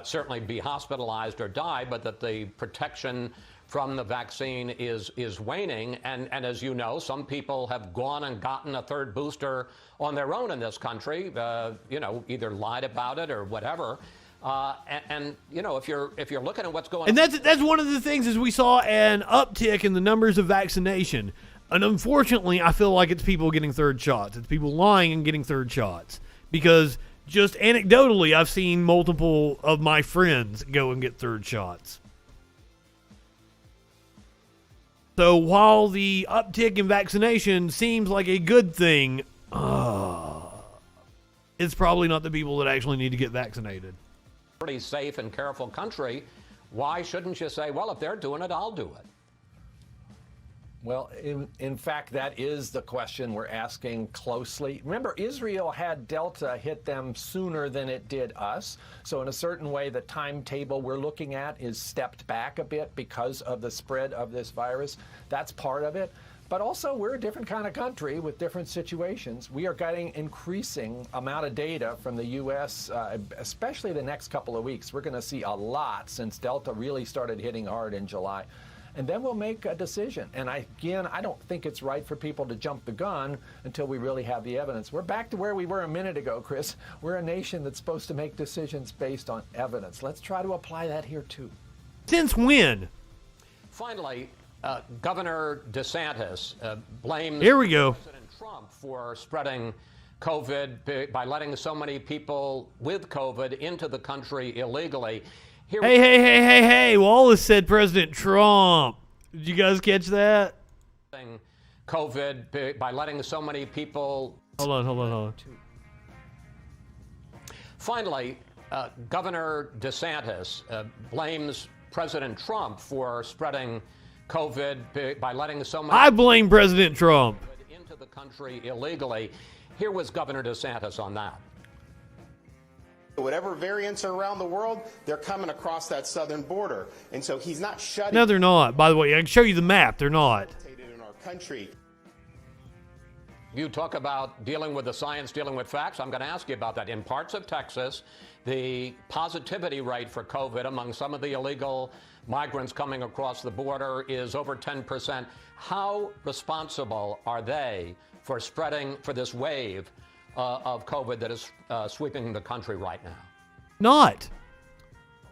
Speaker 6: certainly be hospitalized or die, but that the protection from the vaccine is waning. And as you know, some people have gone and gotten a third booster on their own in this country, either lied about it or whatever. And you know, if you're looking at what's going on,
Speaker 2: and that's one of the things is we saw an uptick in the numbers of vaccination. And unfortunately, I feel like it's people getting third shots. It's people lying and getting third shots because just anecdotally, I've seen multiple of my friends go and get third shots. So while the uptick in vaccination seems like a good thing, it's probably not the people that actually need to get vaccinated.
Speaker 6: Pretty safe and careful country, why shouldn't you say, well, if they're doing it, I'll do it?
Speaker 7: Well, in fact, that is the question we're asking closely. Remember, Israel had Delta hit them sooner than it did us. So in a certain way, the timetable we're looking at is stepped back a bit because of the spread of this virus. That's part of it. But also, we're a different kind of country with different situations. We are getting increasing amount of data from the U.S., especially the next couple of weeks. We're going to see a lot since Delta really started hitting hard in July. And then we'll make a decision. And I don't think it's right for people to jump the gun until we really have the evidence. We're back to where we were a minute ago, Chris. We're a nation that's supposed to make decisions based on evidence. Let's try to apply that here, too.
Speaker 2: Since when?
Speaker 6: Finally, Governor DeSantis blames
Speaker 2: Here we go.
Speaker 6: President Trump for spreading COVID by letting so many people with COVID into the country illegally.
Speaker 2: Hey, Wallace said President Trump. Did you guys catch that?
Speaker 6: COVID by letting so many people...
Speaker 2: Hold on.
Speaker 6: Finally, Governor DeSantis blames President Trump for spreading COVID by letting so many...
Speaker 2: I blame President Trump.
Speaker 6: ...into the country illegally. Here was Governor DeSantis on that.
Speaker 8: Whatever variants are around the world, they're coming across that southern border. And so he's not shutting...
Speaker 2: No, they're not. By the way, I can show you the map. They're not.
Speaker 8: ...in our country.
Speaker 6: You talk about dealing with the science, dealing with facts. I'm going to ask you about that. In parts of Texas, the positivity rate for COVID among some of the illegal migrants coming across the border is over 10%. How responsible are they for spreading, for this wave of COVID that is sweeping the country right now?
Speaker 2: Not.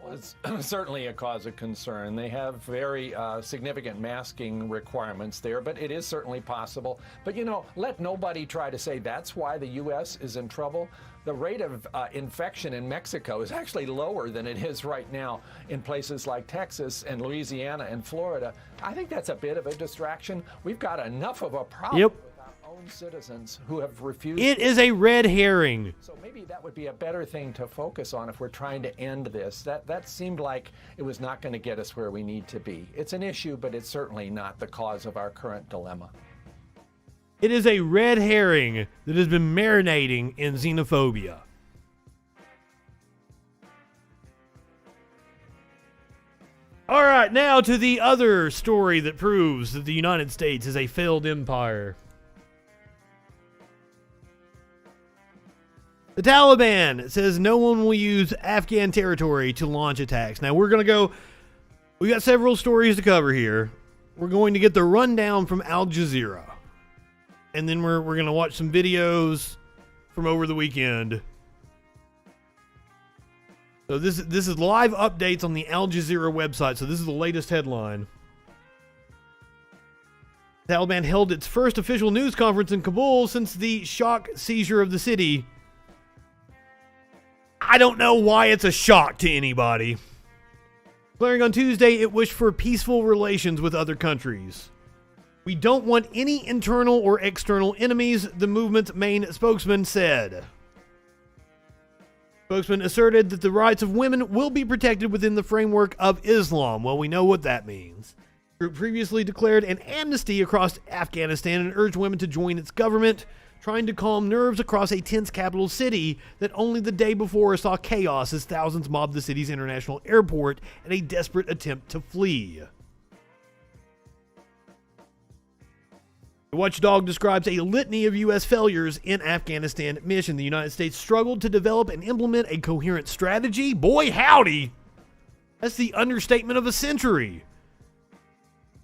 Speaker 7: Well, it's certainly a cause of concern. They have very significant masking requirements there, but it is certainly possible. But, let nobody try to say that's why the U.S. is in trouble. The rate of infection in Mexico is actually lower than it is right now in places like Texas and Louisiana and Florida. I think that's a bit of a distraction. We've got enough of a problem with own citizens who have refused.
Speaker 2: It is a red herring.
Speaker 7: So maybe that would be a better thing to focus on if we're trying to end this. That seemed like it was not going to get us where we need to be. It's an issue, but it's certainly not the cause of our current dilemma.
Speaker 2: It is a red herring that has been marinating in xenophobia. All right, now to the other story that proves that the United States is a failed empire. The Taliban says no one will use Afghan territory to launch attacks. Now we got several stories to cover here. We're going to get the rundown from Al Jazeera. And then we're going to watch some videos from over the weekend. So this is live updates on the Al Jazeera website. So this is the latest headline. The Taliban held its first official news conference in Kabul since the shock seizure of the city. I don't know why it's a shock to anybody. Declaring on Tuesday it wished for peaceful relations with other countries. We don't want any internal or external enemies, the movement's main spokesman said. Spokesman asserted that the rights of women will be protected within the framework of Islam. Well, we know what that means. The group previously declared an amnesty across Afghanistan and urged women to join its government, trying to calm nerves across a tense capital city that only the day before saw chaos as thousands mobbed the city's international airport in a desperate attempt to flee. The watchdog describes a litany of U.S. failures in Afghanistan mission. The United States struggled to develop and implement a coherent strategy. Boy, howdy! That's the understatement of a century.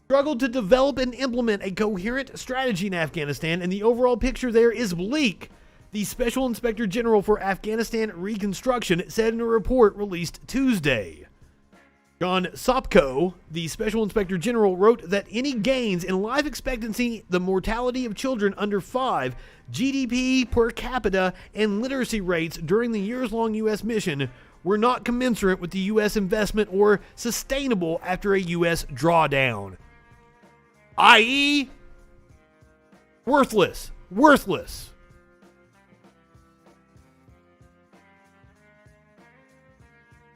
Speaker 2: Struggled to develop and implement a coherent strategy in Afghanistan, and the overall picture there is bleak. The Special Inspector General for Afghanistan Reconstruction said in a report released Tuesday. John Sopko, the Special Inspector General, wrote that any gains in life expectancy, the mortality of children under 5, GDP per capita, and literacy rates during the years-long U.S. mission were not commensurate with the U.S. investment or sustainable after a U.S. drawdown. I.e., worthless.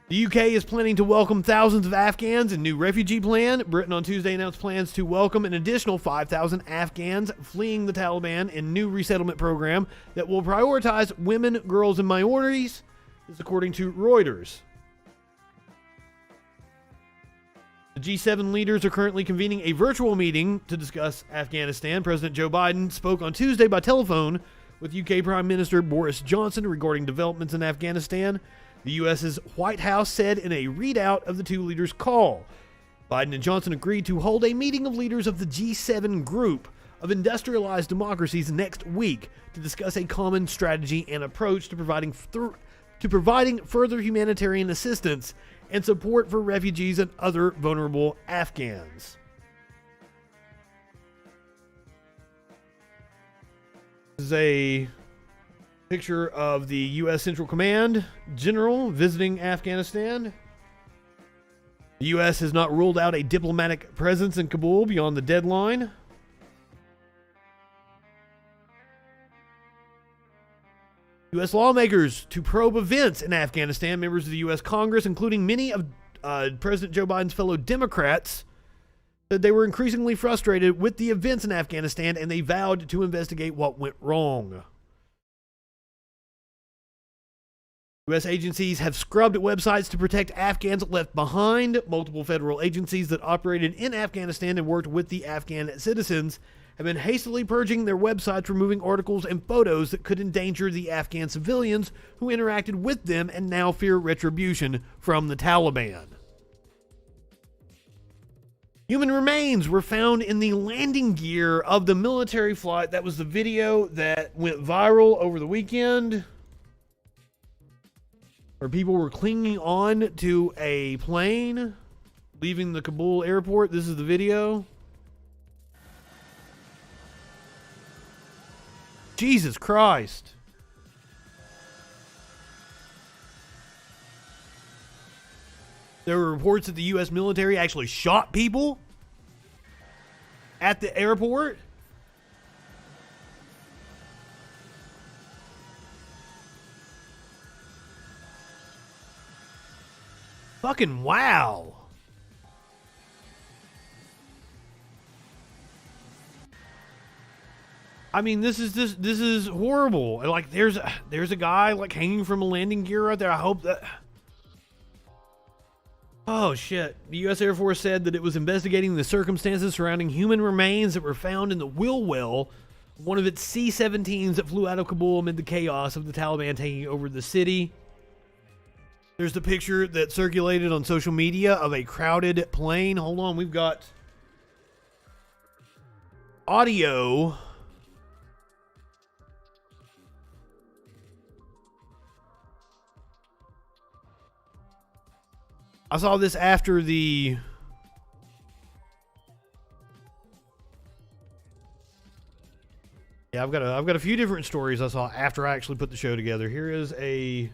Speaker 2: The UK is planning to welcome thousands of Afghans in new refugee plan. Britain on Tuesday announced plans to welcome an additional 5,000 Afghans fleeing the Taliban in new resettlement program that will prioritize women, girls, and minorities. This is according to Reuters. The G7 leaders are currently convening a virtual meeting to discuss Afghanistan. President Joe Biden spoke on Tuesday by telephone with UK Prime Minister Boris Johnson regarding developments in Afghanistan. The U.S.'s White House said in a readout of the two leaders' call. Biden and Johnson agreed to hold a meeting of leaders of the G7 group of industrialized democracies next week to discuss a common strategy and approach to providing further humanitarian assistance and support for refugees and other vulnerable Afghans. This is a picture of the U.S. Central Command General visiting Afghanistan. The U.S. has not ruled out a diplomatic presence in Kabul beyond the deadline. U.S. lawmakers to probe events in Afghanistan. Members of the U.S. Congress, including many of President Joe Biden's fellow Democrats, said they were increasingly frustrated with the events in Afghanistan, and they vowed to investigate what went wrong. U.S. agencies have scrubbed websites to protect Afghans left behind. Multiple federal agencies that operated in Afghanistan and worked with the Afghan citizens have been hastily purging their websites, removing articles and photos that could endanger the Afghan civilians who interacted with them and now fear retribution from the Taliban. Human remains were found in the landing gear of the military flight. That was the video that went viral over the weekend, where people were clinging on to a plane leaving the Kabul airport. This is the video. Jesus Christ. There were reports that the U.S. military actually shot people at the airport. Fucking wow. I mean, this is horrible. Like, there's a guy like hanging from a landing gear right there. I hope that. Oh shit! The U.S. Air Force said that it was investigating the circumstances surrounding human remains that were found in the wheel well, one of its C-17s that flew out of Kabul amid the chaos of the Taliban taking over the city. There's the picture that circulated on social media of a crowded plane. Hold on, we've got audio. I saw this after the... Yeah, I've got a few different stories I saw after I actually put the show together. Here is a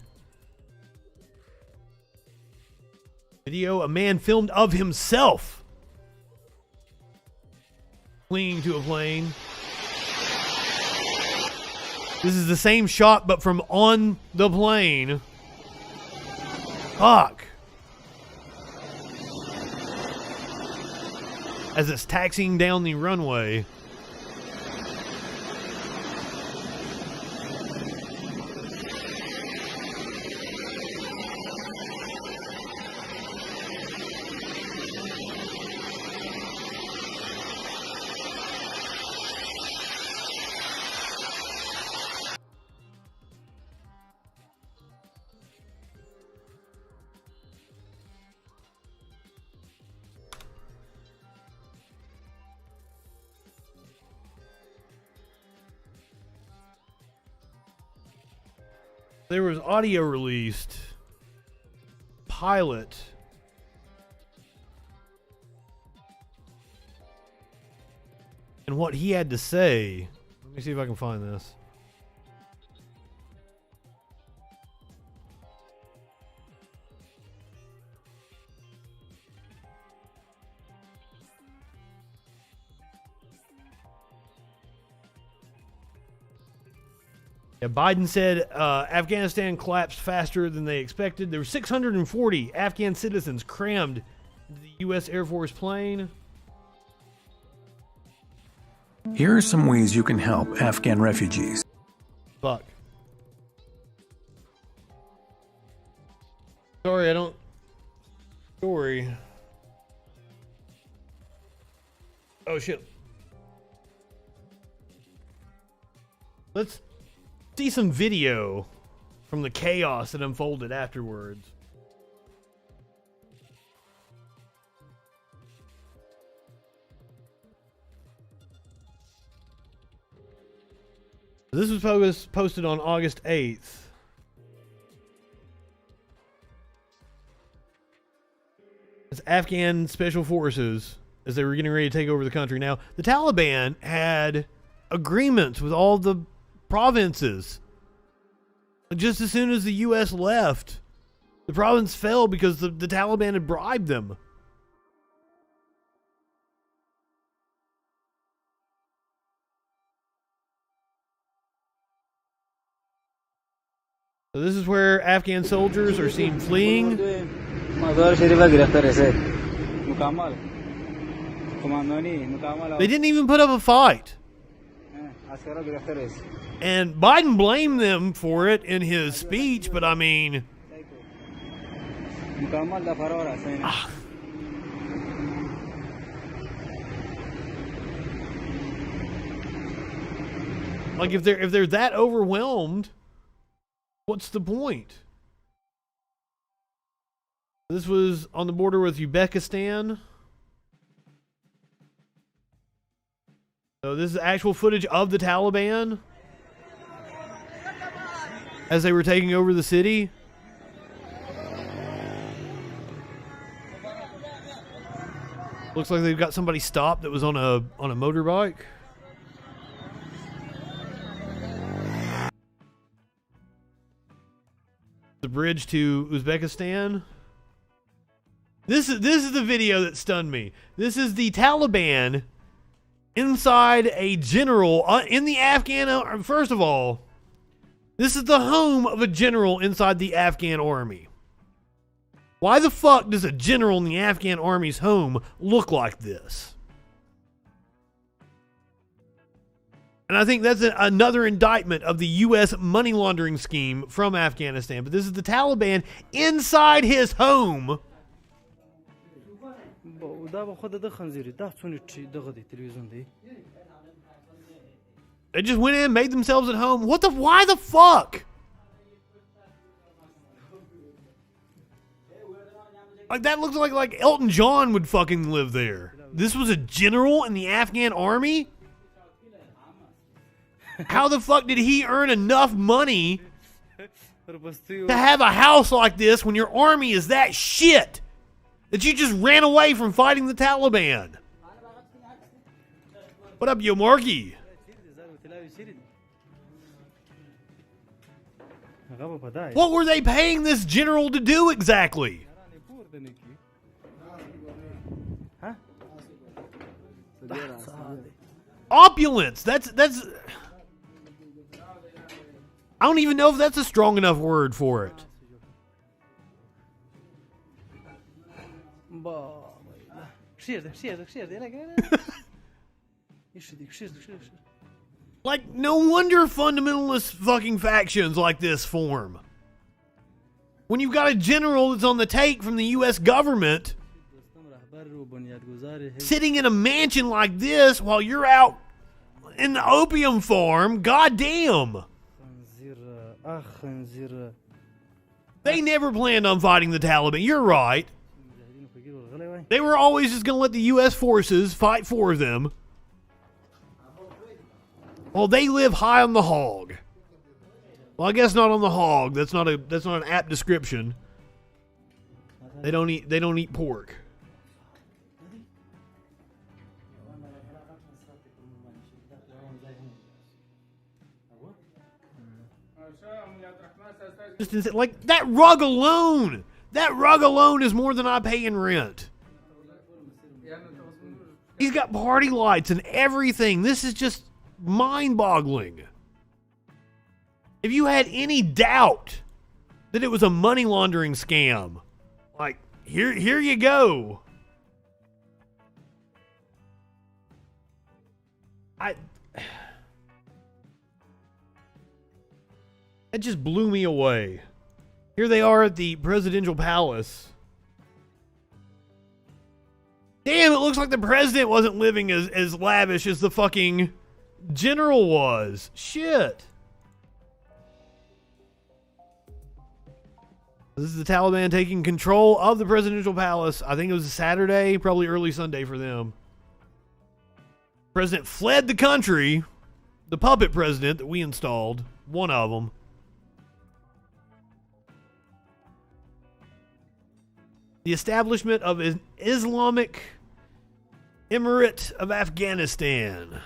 Speaker 2: video a man filmed of himself clinging to a plane. This is the same shot, but from on the plane. Fuck. As it's taxiing down the runway. There was audio released. Pilot. And what he had to say. Let me see if I can find this. Yeah, Biden said Afghanistan collapsed faster than they expected. There were 640 Afghan citizens crammed into the U.S. Air Force plane.
Speaker 10: Here are some ways you can help Afghan refugees.
Speaker 2: Fuck. Sorry, I don't... Story. Oh, shit. Let's see some video from the chaos that unfolded afterwards. This was posted on August 8th. It's Afghan special forces as they were getting ready to take over the country. Now, the Taliban had agreements with all the provinces. Just as soon as the U.S. left, the province fell because the Taliban had bribed them. So this is where Afghan soldiers are seen fleeing. They didn't even put up a fight. And Biden blamed them for it in his speech, but I mean... Like, if they're that overwhelmed, what's the point? This was on the border with Uzbekistan. So this is actual footage of the Taliban as they were taking over the city. Looks like they've got somebody stopped that was on a motorbike. The bridge to Uzbekistan. This is the video that stunned me. This is the Taliban inside a general in the Afghan. First of all, this is the home of a general inside the Afghan army. Why the fuck does a general in the Afghan army's home look like this? And I think that's another indictment of the U.S. money laundering scheme from Afghanistan. But this is the Taliban inside his home. They just went in, made themselves at home. Why the fuck? Like, that looks like Elton John would fucking live there. This was a general in the Afghan army? How the fuck did he earn enough money to have a house like this when your army is that shit that you just ran away from fighting the Taliban? What up, yo Marky? What were they paying this general to do exactly? Opulence. That's I don't even know if that's a strong enough word for it. Like, no wonder fundamentalist fucking factions like this form. When you've got a general that's on the take from the U.S. government sitting in a mansion like this while you're out in the opium farm, goddamn. They never planned on fighting the Taliban. You're right. They were always just going to let the U.S. forces fight for them. Well, they live high on the hog. Well, I guess not on the hog. That's not an apt description. They don't eat pork. Just like that rug alone is more than I pay in rent. He's got party lights and everything. This is just mind-boggling. If you had any doubt that it was a money laundering scam, like, here you go. That just blew me away. Here they are at the presidential palace. Damn, it looks like the president wasn't living as lavish as the fucking general was. Shit. This is the Taliban taking control of the presidential palace. I think it was a Saturday, probably early Sunday for them. The president fled the country. The puppet president that we installed, one of them. The establishment of an Islamic Emirate of Afghanistan.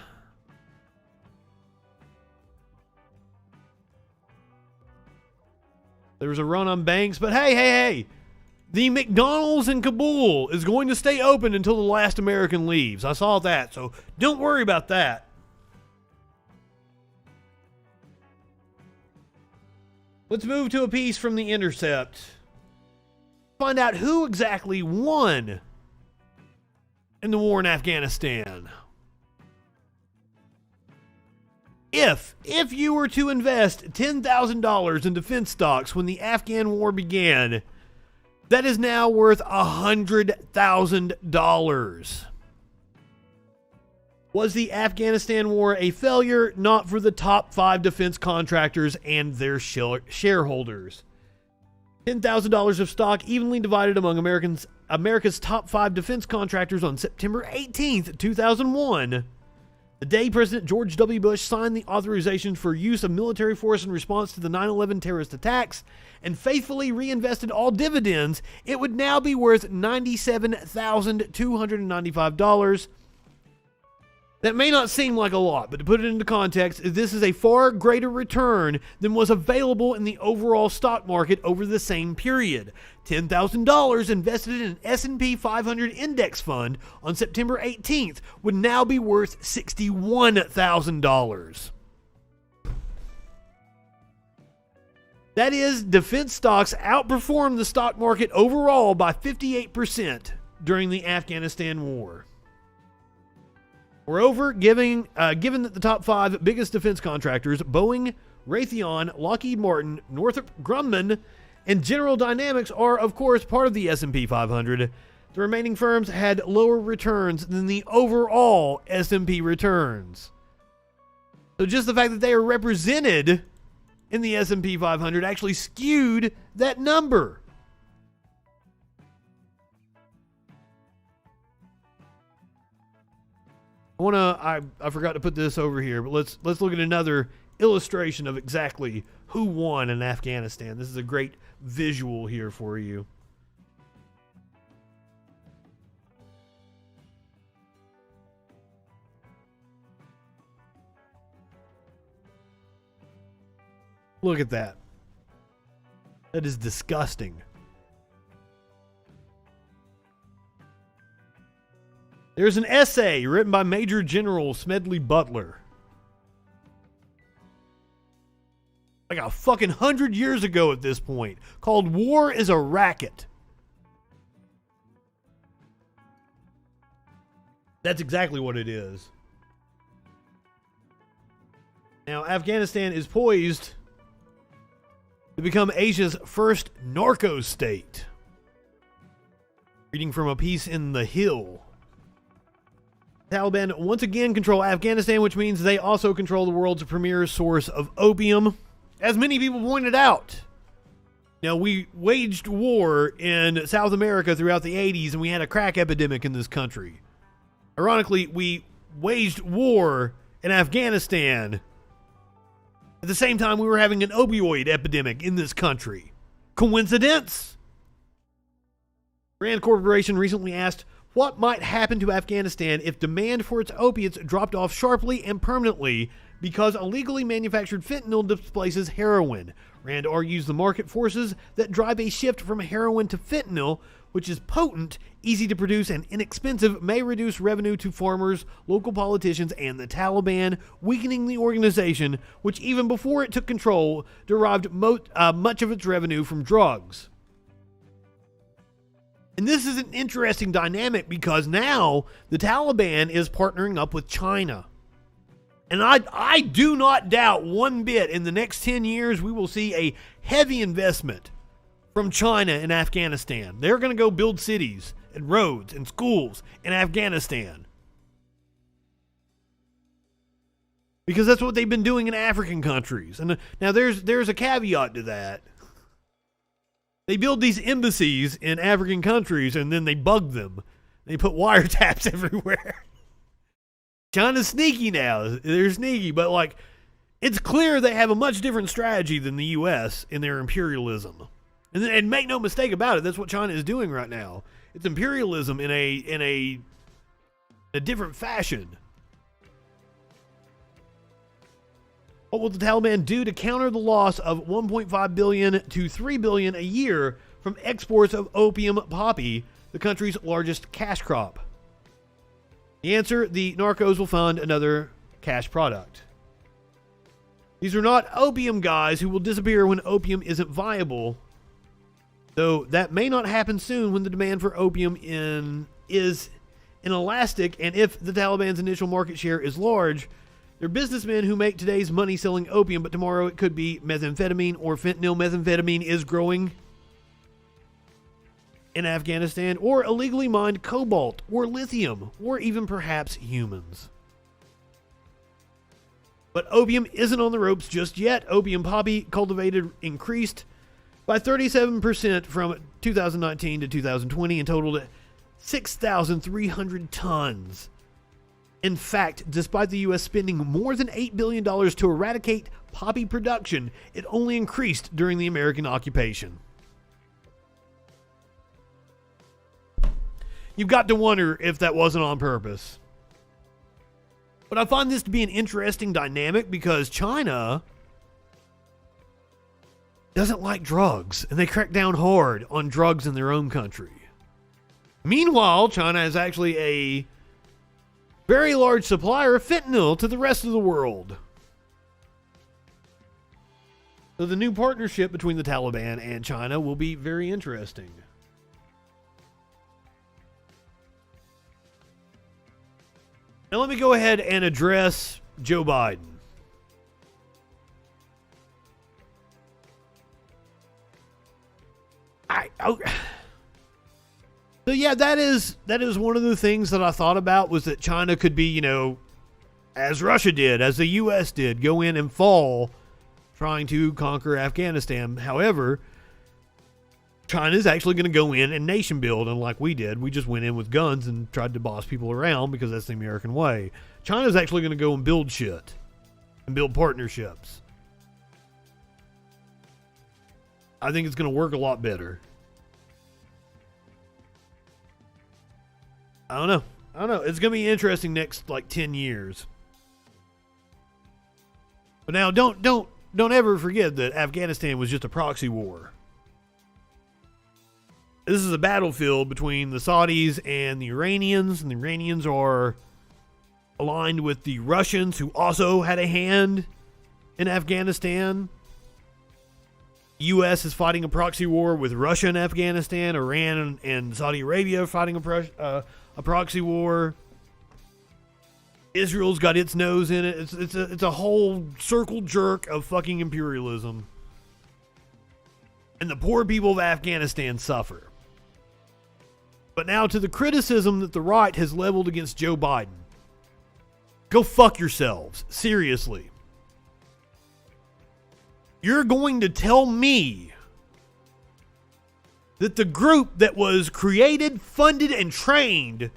Speaker 2: There was a run on banks, but hey. The McDonald's in Kabul is going to stay open until the last American leaves. I saw that, so don't worry about that. Let's move to a piece from The Intercept. Find out who exactly won in the war in Afghanistan. If you were to invest $10,000 in defense stocks when the Afghan war began, that is now worth $100,000. Was the Afghanistan war a failure? Not for the top 5 defense contractors and their shareholders. $10,000 of stock evenly divided among America's top 5 defense contractors on September 18th, 2001. The day President George W. Bush signed the authorization for use of military force in response to the 9/11 terrorist attacks and faithfully reinvested all dividends, it would now be worth $97,295. That may not seem like a lot, but to put it into context, this is a far greater return than was available in the overall stock market over the same period. $10,000 invested in an S&P 500 index fund on September 18th would now be worth $61,000. That is, defense stocks outperformed the stock market overall by 58% during the Afghanistan war. Moreover, given that the top 5 biggest defense contractors, Boeing, Raytheon, Lockheed Martin, Northrop Grumman, and General Dynamics are, of course, part of the S&P 500, the remaining firms had lower returns than the overall S&P returns. So just the fact that they are represented in the S&P 500 actually skewed that number. I forgot to put this over here, but let's look at another illustration of exactly who won in Afghanistan. This is a great visual here for you. Look at that. That is disgusting. There's an essay written by Major General Smedley Butler. Like a fucking 100 years ago at this point, called War is a Racket. That's exactly what it is. Now, Afghanistan is poised to become Asia's first narco state. Reading from a piece in The Hill. Taliban once again control Afghanistan, which means they also control the world's premier source of opium. As many people pointed out, now we waged war in South America throughout the 80s, and we had a crack epidemic in this country. Ironically, we waged war in Afghanistan at the same time we were having an opioid epidemic in this country. Coincidence? Rand Corporation recently asked what might happen to Afghanistan if demand for its opiates dropped off sharply and permanently because illegally manufactured fentanyl displaces heroin. Rand argues the market forces that drive a shift from heroin to fentanyl, which is potent, easy to produce, and inexpensive, may reduce revenue to farmers, local politicians, and the Taliban, weakening the organization, which even before it took control, derived much of its revenue from drugs. And this is an interesting dynamic because now the Taliban is partnering up with China. And I do not doubt one bit in the next 10 years we will see a heavy investment from China in Afghanistan. They're going to go build cities and roads and schools in Afghanistan. Because that's what they've been doing in African countries. And now there's a caveat to that. They build these embassies in African countries and then they bug them. They put wiretaps everywhere. China's sneaky now. They're sneaky, but like it's clear they have a much different strategy than the U.S. in their imperialism. And make no mistake about it, that's what China is doing right now. It's imperialism in a different fashion. What will the Taliban do to counter the loss of $1.5 billion to $3 billion a year from exports of opium poppy, the country's largest cash crop? The answer, the narcos will fund another cash product. These are not opium guys who will disappear when opium isn't viable, though that may not happen soon when the demand for opium is inelastic, and if the Taliban's initial market share is large, they're businessmen who make today's money selling opium, but tomorrow it could be methamphetamine or fentanyl. Methamphetamine is growing in Afghanistan, or illegally mined cobalt or lithium, or even perhaps humans. But opium isn't on the ropes just yet. Opium poppy cultivated increased by 37% from 2019 to 2020 and totaled 6,300 tons. In fact, despite the U.S. spending more than $8 billion to eradicate poppy production, it only increased during the American occupation. You've got to wonder if that wasn't on purpose. But I find this to be an interesting dynamic because China doesn't like drugs, and they crack down hard on drugs in their own country. Meanwhile, China is actually a very large supplier of fentanyl to the rest of the world. So the new partnership between the Taliban and China will be very interesting. Now let me go ahead and address Joe Biden. So yeah, that is one of the things that I thought about, was that China could be, as Russia did, as the U.S. did, go in and fall trying to conquer Afghanistan. However, China is actually going to go in and nation build, unlike we did. We just went in with guns and tried to boss people around because that's the American way. China's actually going to go and build shit and build partnerships. I think it's going to work a lot better. I don't know. It's going to be interesting next 10 years. But now don't ever forget that Afghanistan was just a proxy war. This is a battlefield between the Saudis and the Iranians, and the Iranians are aligned with the Russians, who also had a hand in Afghanistan. U.S. is fighting a proxy war with Russia and Afghanistan. Iran and Saudi Arabia are fighting a proxy war. Israel's got its nose in it. It's a whole circle jerk of fucking imperialism. And the poor people of Afghanistan suffer. But now to the criticism that the right has leveled against Joe Biden. Go fuck yourselves. Seriously. You're going to tell me that the group that was created, funded, and trained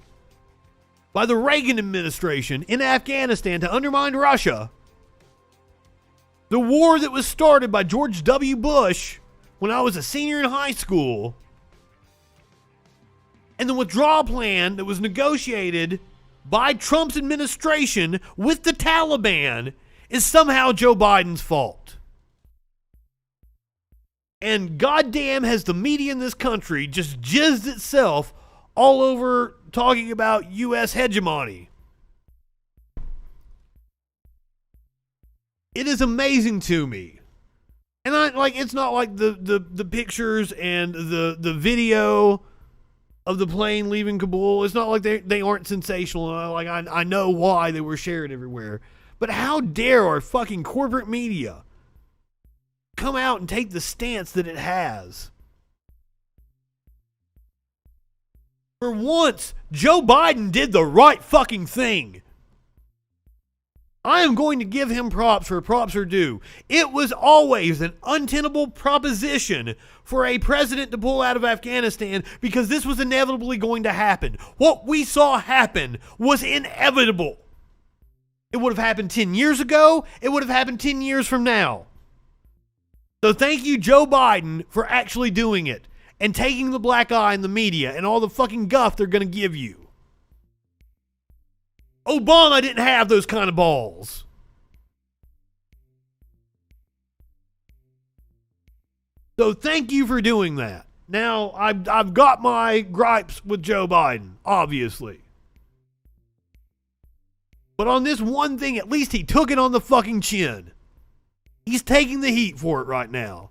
Speaker 2: by the Reagan administration in Afghanistan to undermine Russia, the war that was started by George W. Bush when I was a senior in high school, and the withdrawal plan that was negotiated by Trump's administration with the Taliban is somehow Joe Biden's fault. And goddamn has the media in this country just jizzed itself all over talking about U.S. hegemony. It is amazing to me. And it's not like the pictures and the video of the plane leaving Kabul. It's not like they aren't sensational. I know why they were shared everywhere. But how dare our fucking corporate media come out and take the stance that it has? For once, Joe Biden did the right fucking thing. I am going to give him props where props are due. It was always an untenable proposition for a president to pull out of Afghanistan because this was inevitably going to happen. What we saw happen was inevitable. It would have happened 10 years ago. It would have happened 10 years from now. So thank you, Joe Biden, for actually doing it and taking the black eye in the media and all the fucking guff they're going to give you. Obama didn't have those kind of balls. So thank you for doing that. Now, I've got my gripes with Joe Biden, obviously. But on this one thing, at least he took it on the fucking chin. He's taking the heat for it right now.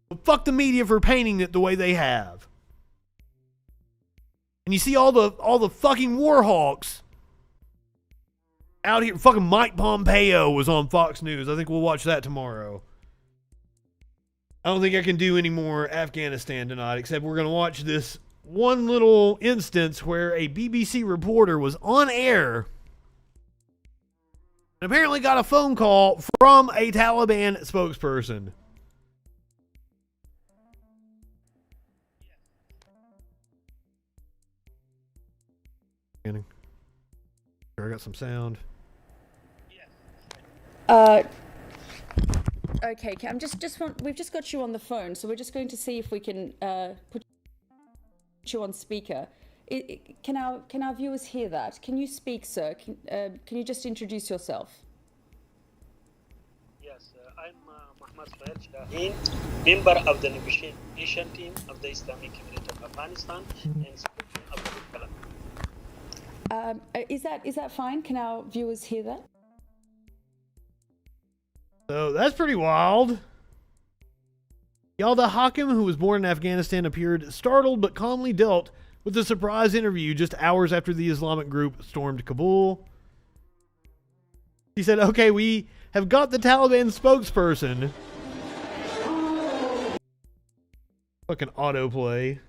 Speaker 2: But fuck the media for painting it the way they have. And you see all the fucking war hawks out here. Fucking Mike Pompeo was on Fox News. I think we'll watch that tomorrow. I don't think I can do any more Afghanistan tonight, except we're going to watch this one little instance where a BBC reporter was on air and apparently got a phone call from a Taliban spokesperson. I got some sound.
Speaker 11: Okay, we've just got you on the phone, so we're just going to see if we can put you on speaker. Can our viewers hear that? Can you speak, sir? Can you just introduce yourself?
Speaker 12: Yes, I'm Mohammad Suhail Shaheen, member of the negotiation team of the Islamic Emirate of Afghanistan and spokesman of the
Speaker 11: Is that fine? Can our viewers hear that?
Speaker 2: So that's pretty wild. Yalda Hakim, who was born in Afghanistan, appeared startled but calmly dealt with the surprise interview just hours after the Islamic group stormed Kabul. She said, okay, we have got the Taliban spokesperson. Fucking autoplay.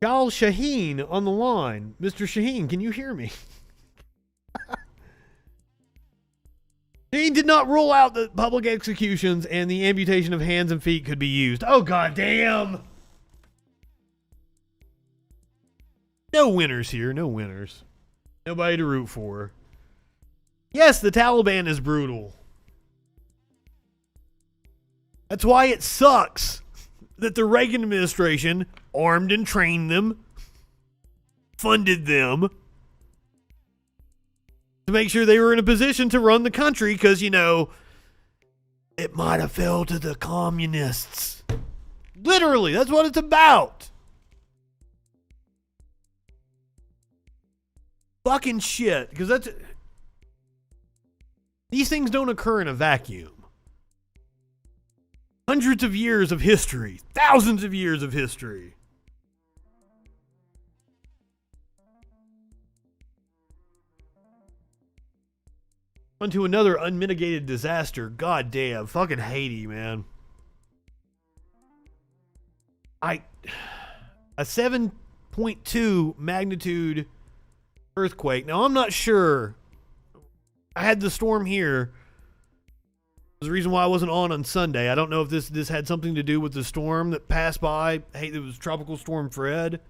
Speaker 2: Shal Shaheen on the line. Mr. Shaheen, can you hear me? He did not rule out that public executions and the amputation of hands and feet could be used. Oh, goddamn. No winners here. No winners. Nobody to root for. Yes, the Taliban is brutal. That's why it sucks that the Reagan administration armed and trained them, funded them, to make sure they were in a position to run the country because, you know, it might have fell to the communists. Literally, that's what it's about. Fucking shit. Because that's... These things don't occur in a vacuum. Hundreds of years of history. Thousands of years of history. Onto another unmitigated disaster. God damn. Fucking Haiti, man. A 7.2 magnitude earthquake. Now, I'm not sure. I had the storm here. There's a reason why I wasn't on Sunday. I don't know if this had something to do with the storm that passed by. Hey, it was Tropical Storm Fred.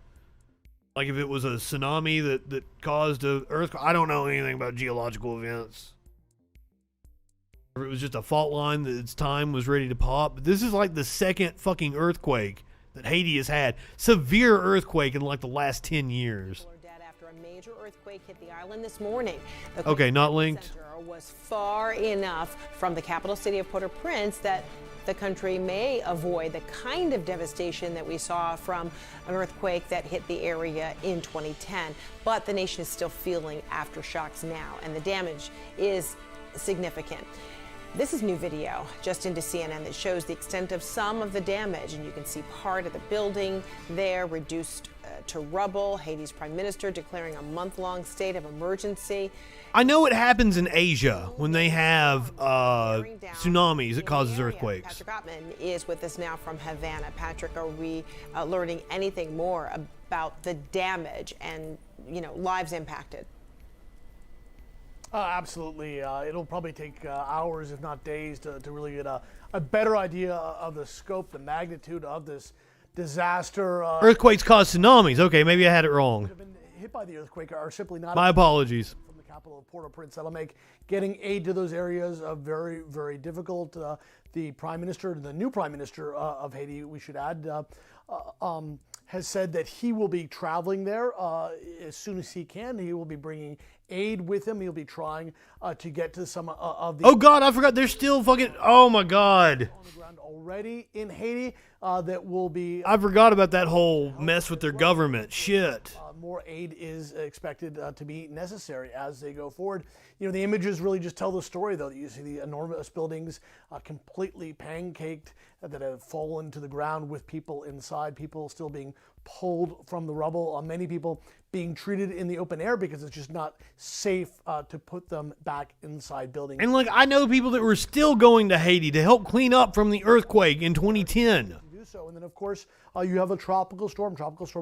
Speaker 2: Like if it was a tsunami that caused an earthquake. I don't know anything about geological events. Or it was just a fault line that its time was ready to pop. But this is like the second fucking earthquake that Haiti has had. Severe earthquake in like the last 10 years.
Speaker 13: After a major earthquake hit the island this morning.
Speaker 2: Okay, not linked.
Speaker 13: Center was far enough from the capital city of Port-au-Prince that the country may avoid the kind of devastation that we saw from an earthquake that hit the area in 2010. But the nation is still feeling aftershocks now, and the damage is significant. This is new video just into CNN that shows the extent of some of the damage, and you can see part of the building there reduced to rubble. Haiti's prime minister declaring a month-long state of emergency.
Speaker 2: I know it happens in Asia when they have tsunamis. It causes earthquakes.
Speaker 13: Patrick Ottman is with us now from Havana. Patrick, are we learning anything more about the damage and, you know, lives impacted?
Speaker 14: Absolutely. It'll probably take hours, if not days, to really get a better idea of the scope, the magnitude of this disaster.
Speaker 2: Earthquakes cause tsunamis. Okay, maybe I had it wrong.
Speaker 14: Have been hit by the earthquake are simply not.
Speaker 2: My apologies.
Speaker 14: From the capital of Port-au-Prince, that'll make getting aid to those areas very, very difficult. The prime minister, the new prime minister of Haiti, we should add, has said that he will be traveling there as soon as he can. He will be bringing aid with him. He'll be trying to get to some of the...
Speaker 2: Oh, God, I forgot. They're still fucking... Oh, my God.
Speaker 14: ...on the ground already in Haiti that will be...
Speaker 2: I forgot about that whole mess with their government. Shit.
Speaker 14: More aid is expected to be necessary as they go forward. You know, the images really just tell the story, though. You see the enormous buildings completely pancaked that have fallen to the ground with people inside, people still being pulled from the rubble, many people being treated in the open air because it's just not safe to put them back inside buildings.
Speaker 2: And look, I know people that were still going to Haiti to help clean up from the earthquake in 2010.
Speaker 14: So, and then of course you have a tropical storm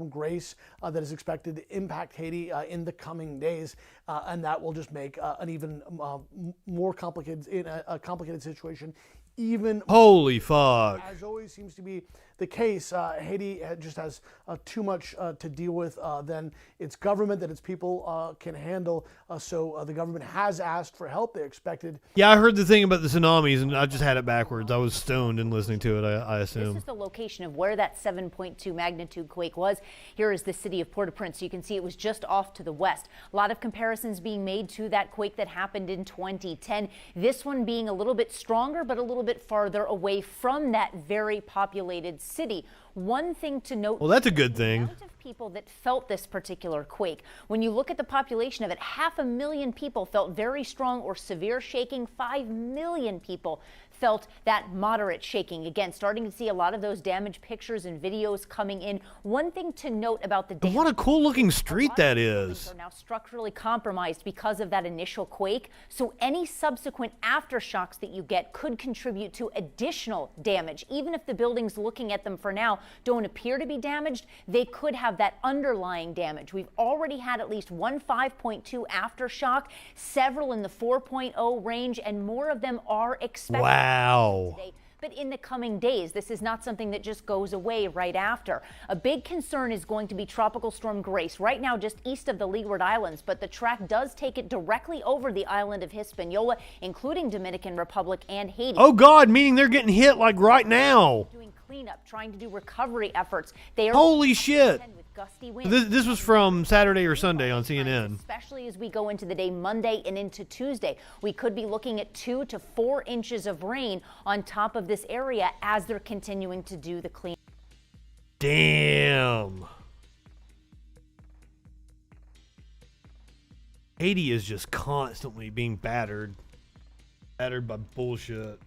Speaker 14: Grace, that is expected to impact Haiti in the coming days, and that will just make an even more complicated situation. Even
Speaker 2: holy fuck,
Speaker 14: as always seems to be the case, Haiti just has too much to deal with than its government, that its people can handle. So the government has asked for help. They expected.
Speaker 2: Yeah, I heard the thing about the tsunamis, and I just had it backwards. I was stoned in listening to it, I assume.
Speaker 15: This is the location of where that 7.2 magnitude quake was. Here is the city of Port-au-Prince. You can see it was just off to the west. A lot of comparisons being made to that quake that happened in 2010. This one being a little bit stronger, but a little bit farther away from that very populated city. One thing to note.
Speaker 2: Well, that's a good thing.
Speaker 15: The amount of people that felt this particular quake. When you look at the population of it, 500,000 people felt very strong or severe shaking. 5 million people felt that moderate shaking. Again, starting to see a lot of those damage pictures and videos coming in. One thing to note about the damage.
Speaker 2: What a cool looking street that is.
Speaker 15: Are now structurally compromised because of that initial quake. So any subsequent aftershocks that you get could contribute to additional damage. Even if the buildings looking at them for now don't appear to be damaged, they could have that underlying damage. We've already had at least one 5.2 aftershock, several in the 4.0 range, and more of them are expected.
Speaker 2: Wow.
Speaker 15: Today. But in the coming days, this is not something that just goes away right after. A big concern is going to be Tropical Storm Grace, right now just east of the Leeward Islands, but the track does take it directly over the island of Hispaniola, including Dominican Republic and Haiti.
Speaker 2: Oh God, meaning they're getting hit like right now.
Speaker 15: Doing cleanup, trying to do recovery efforts. They are
Speaker 2: Holy shit.
Speaker 15: Gusty winds.
Speaker 2: This was from Saturday or Sunday on CNN.
Speaker 15: Especially as we go into the day Monday and into Tuesday. We could be looking at 2 to 4 inches of rain on top of this area as they're continuing to do the clean.
Speaker 2: Damn. Haiti is just constantly being battered by bullshit.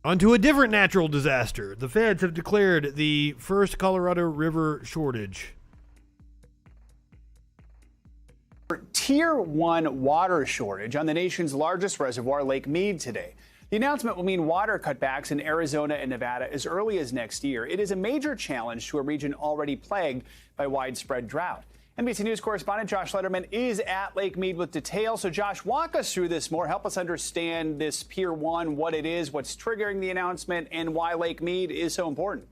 Speaker 2: Onto a different natural disaster. The feds have declared the first Colorado River shortage.
Speaker 16: Tier 1 water shortage on the nation's largest reservoir, Lake Mead, today. The announcement will mean water cutbacks in Arizona and Nevada as early as next year. It is a major challenge to a region already plagued by widespread drought. NBC News correspondent Josh Letterman is at Lake Mead with details. So, Josh, walk us through this more. Help us understand this Pier 1, what it is, what's triggering the announcement, and why Lake Mead is so important.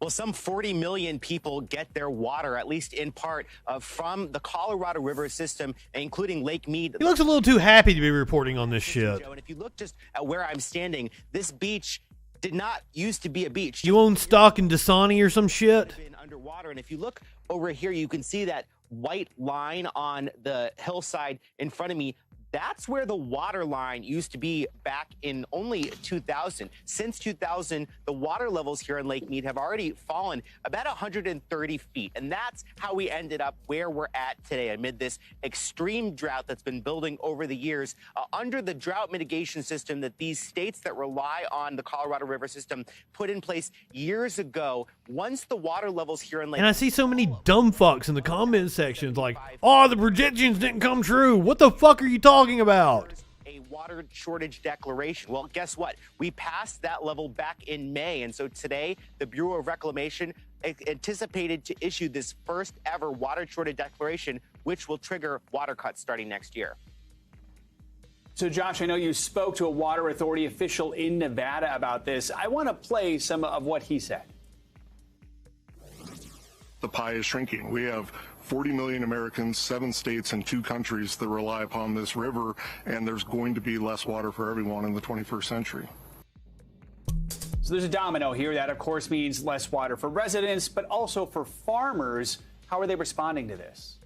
Speaker 17: Well, some 40 million people get their water, at least in part, from the Colorado River system, including Lake Mead.
Speaker 2: He looks a little too happy to be reporting on this shit.
Speaker 17: And if you look just at where I'm standing, this beach did not used to be a beach.
Speaker 2: You own stock in Dasani or some shit?
Speaker 17: Underwater, and if you look over here, you can see that white line on the hillside in front of me. That's where the water line used to be back in only 2000. Since 2000, the water levels here in Lake Mead have already fallen about 130 feet. And that's how we ended up where we're at today amid this extreme drought that's been building over the years. Under the drought mitigation system that these states that rely on the Colorado River system put in place years ago, once the water levels here in Lake
Speaker 2: And I see so many dumb fucks in the comment sections like, oh, the projections didn't come true. What the fuck are you talking about?
Speaker 17: A water shortage declaration. Well, guess what? We passed that level back in May. And so today, the Bureau of Reclamation anticipated to issue this first ever water shortage declaration, which will trigger water cuts starting next year.
Speaker 16: So, Josh, I know you spoke to a water authority official in Nevada about this. I want to play some of what he said.
Speaker 5: The pie is shrinking. We have 40 million Americans, 7 states, and 2 countries that rely upon this river, and there's going to be less water for everyone in the 21st century.
Speaker 16: So there's a domino here. That, of course, means less water for residents, but also for farmers. How are they responding to this?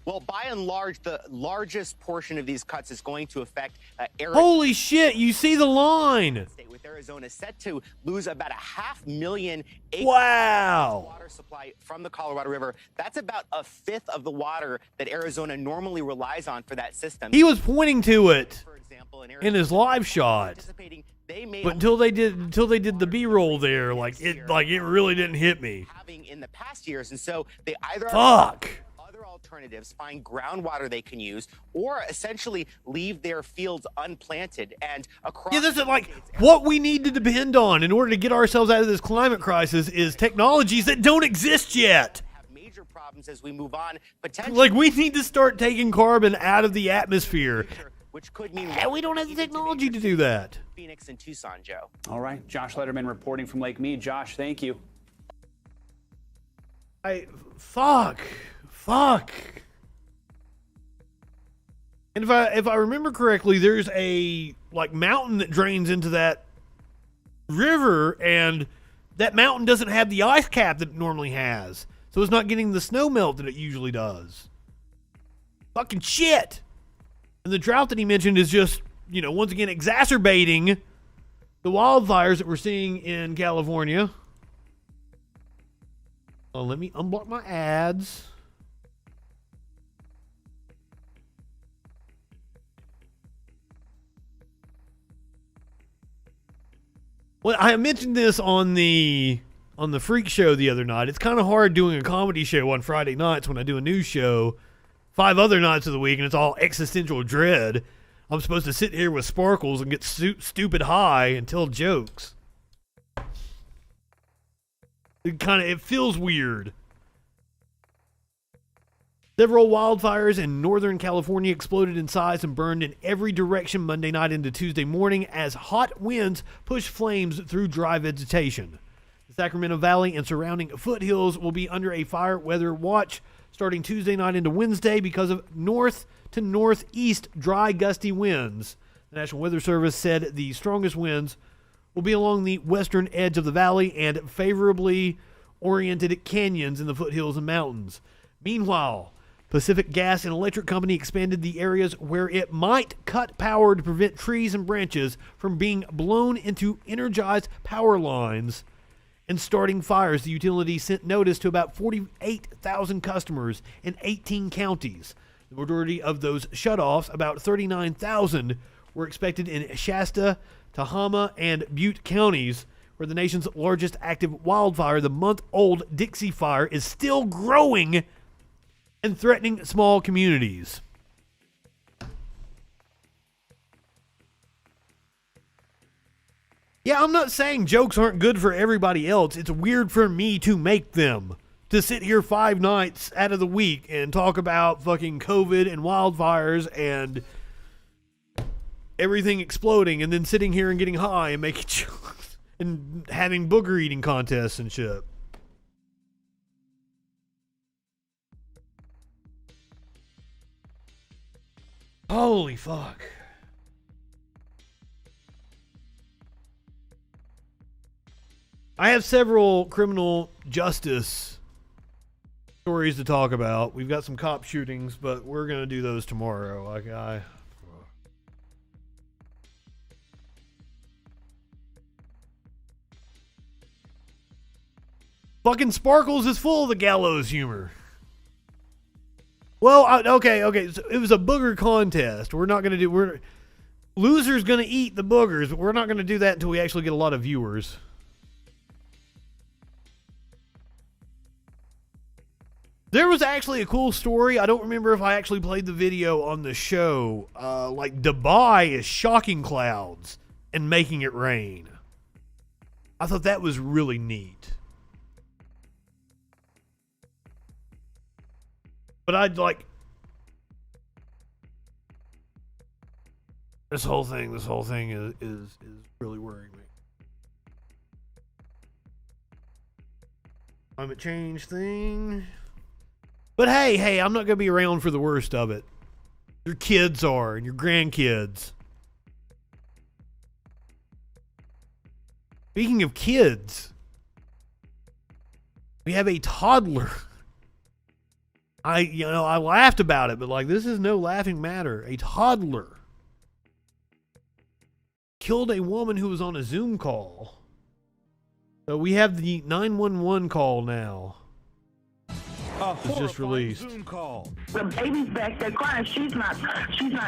Speaker 17: Well, by and large, the largest portion of these cuts is going to affect
Speaker 2: Holy shit, you see the line.
Speaker 17: With Arizona set to lose about 500,000 acres
Speaker 2: Wow.
Speaker 17: of water supply from the Colorado River. That's about a fifth of the water that Arizona normally relies on for that system.
Speaker 2: He was pointing to it in his live shot. But until they did the B-roll there, like it really didn't hit me.
Speaker 17: Having in the past years, and so they either
Speaker 2: Fuck.
Speaker 17: other alternatives, find groundwater they can use, or essentially leave their fields unplanted. And across
Speaker 2: this is like what we need to depend on in order to get ourselves out of this climate crisis is technologies that don't exist yet.
Speaker 17: Have major problems as we move on. Potentially,
Speaker 2: Like we need to start taking carbon out of the atmosphere.
Speaker 17: which could mean
Speaker 2: And we don't have the technology to do that.
Speaker 17: Phoenix and Tucson, Joe.
Speaker 16: All right. Josh Letterman reporting from Lake Mead. Josh, thank you.
Speaker 2: Fuck. And if I remember correctly, there's a mountain that drains into that river, and that mountain doesn't have the ice cap that it normally has. So it's not getting the snow melt that it usually does. Fucking shit. And the drought that he mentioned is just, once again exacerbating the wildfires that we're seeing in California. Oh, let me unblock my ads. Well, I mentioned this on the Freak Show the other night. It's kind of hard doing a comedy show on Friday nights when I do a news show 5 other nights of the week, and it's all existential dread. I'm supposed to sit here with sparkles and get stupid high and tell jokes. It feels weird. Several wildfires in Northern California exploded in size and burned in every direction Monday night into Tuesday morning as hot winds pushed flames through dry vegetation. The Sacramento Valley and surrounding foothills will be under a fire weather watch starting Tuesday night into Wednesday because of north to northeast dry, gusty winds. The National Weather Service said the strongest winds will be along the western edge of the valley and favorably oriented canyons in the foothills and mountains. Meanwhile, Pacific Gas and Electric Company expanded the areas where it might cut power to prevent trees and branches from being blown into energized power lines and starting fires. The utility sent notice to about 48,000 customers in 18 counties. The majority of those shutoffs, about 39,000, were expected in Shasta, Tehama, and Butte counties, where the nation's largest active wildfire, the month-old Dixie Fire, is still growing and threatening small communities. Yeah, I'm not saying jokes aren't good for everybody else. It's weird for me to make them. To sit here 5 nights out of the week and talk about fucking COVID and wildfires and everything exploding, and then sitting here and getting high and making jokes and having booger eating contests and shit. Holy fuck. I have several criminal justice stories to talk about. We've got some cop shootings, but we're going to do those tomorrow. Fucking Sparkles is full of the gallows humor. Well, okay. So it was a booger contest. We're not going to do... Loser's going to eat the boogers, but we're not going to do that until we actually get a lot of viewers. There was actually a cool story. I don't remember if I actually played the video on the show. Dubai is shocking clouds and making it rain. I thought that was really neat. But this whole thing is really worrying me. Climate change thing. But hey, I'm not going to be around for the worst of it. Your kids are, and your grandkids. Speaking of kids, we have a toddler. I laughed about it, but this is no laughing matter. A toddler killed a woman who was on a Zoom call. So we have the 911 call now. It was just released.
Speaker 18: Zoom call. The baby's back there crying. She's not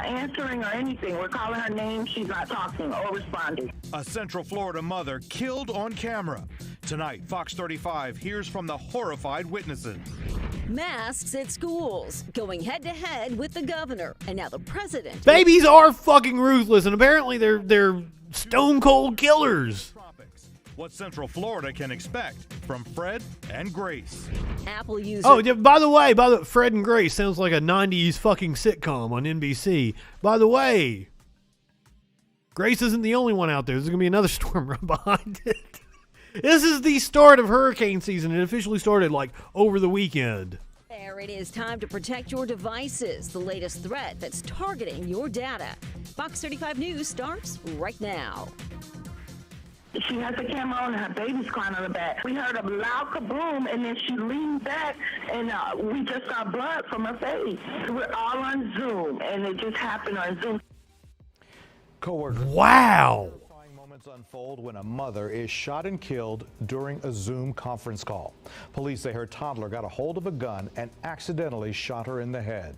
Speaker 18: answering or anything. We're calling her name. She's not talking or responding.
Speaker 19: A Central Florida mother killed on camera. Tonight, Fox 35 hears from the horrified witnesses.
Speaker 20: Masks at schools, going head-to-head with the governor, and now the president.
Speaker 2: Babies are fucking ruthless, and apparently they're stone cold killers.
Speaker 19: What Central Florida can expect from Fred and Grace.
Speaker 20: Apple user.
Speaker 2: Oh, by the way, Fred and Grace sounds like a 90s fucking sitcom on NBC. By the way, Grace isn't the only one out there. There's going to be another storm right behind it. This is the start of hurricane season. It officially started over the weekend.
Speaker 20: There it is, time to protect your devices. The latest threat that's targeting your data. Fox 35 News starts right now.
Speaker 18: She has the camera on and her baby's crying on the back. We heard a loud kaboom, and then she leaned back, and we just saw blood from her face. We're all on Zoom, and it just happened on Zoom.
Speaker 19: Coworkers.
Speaker 2: Wow.
Speaker 19: Horrifying moments unfold when a mother is shot and killed during a Zoom conference call. Police say her toddler got a hold of a gun and accidentally shot her in the head.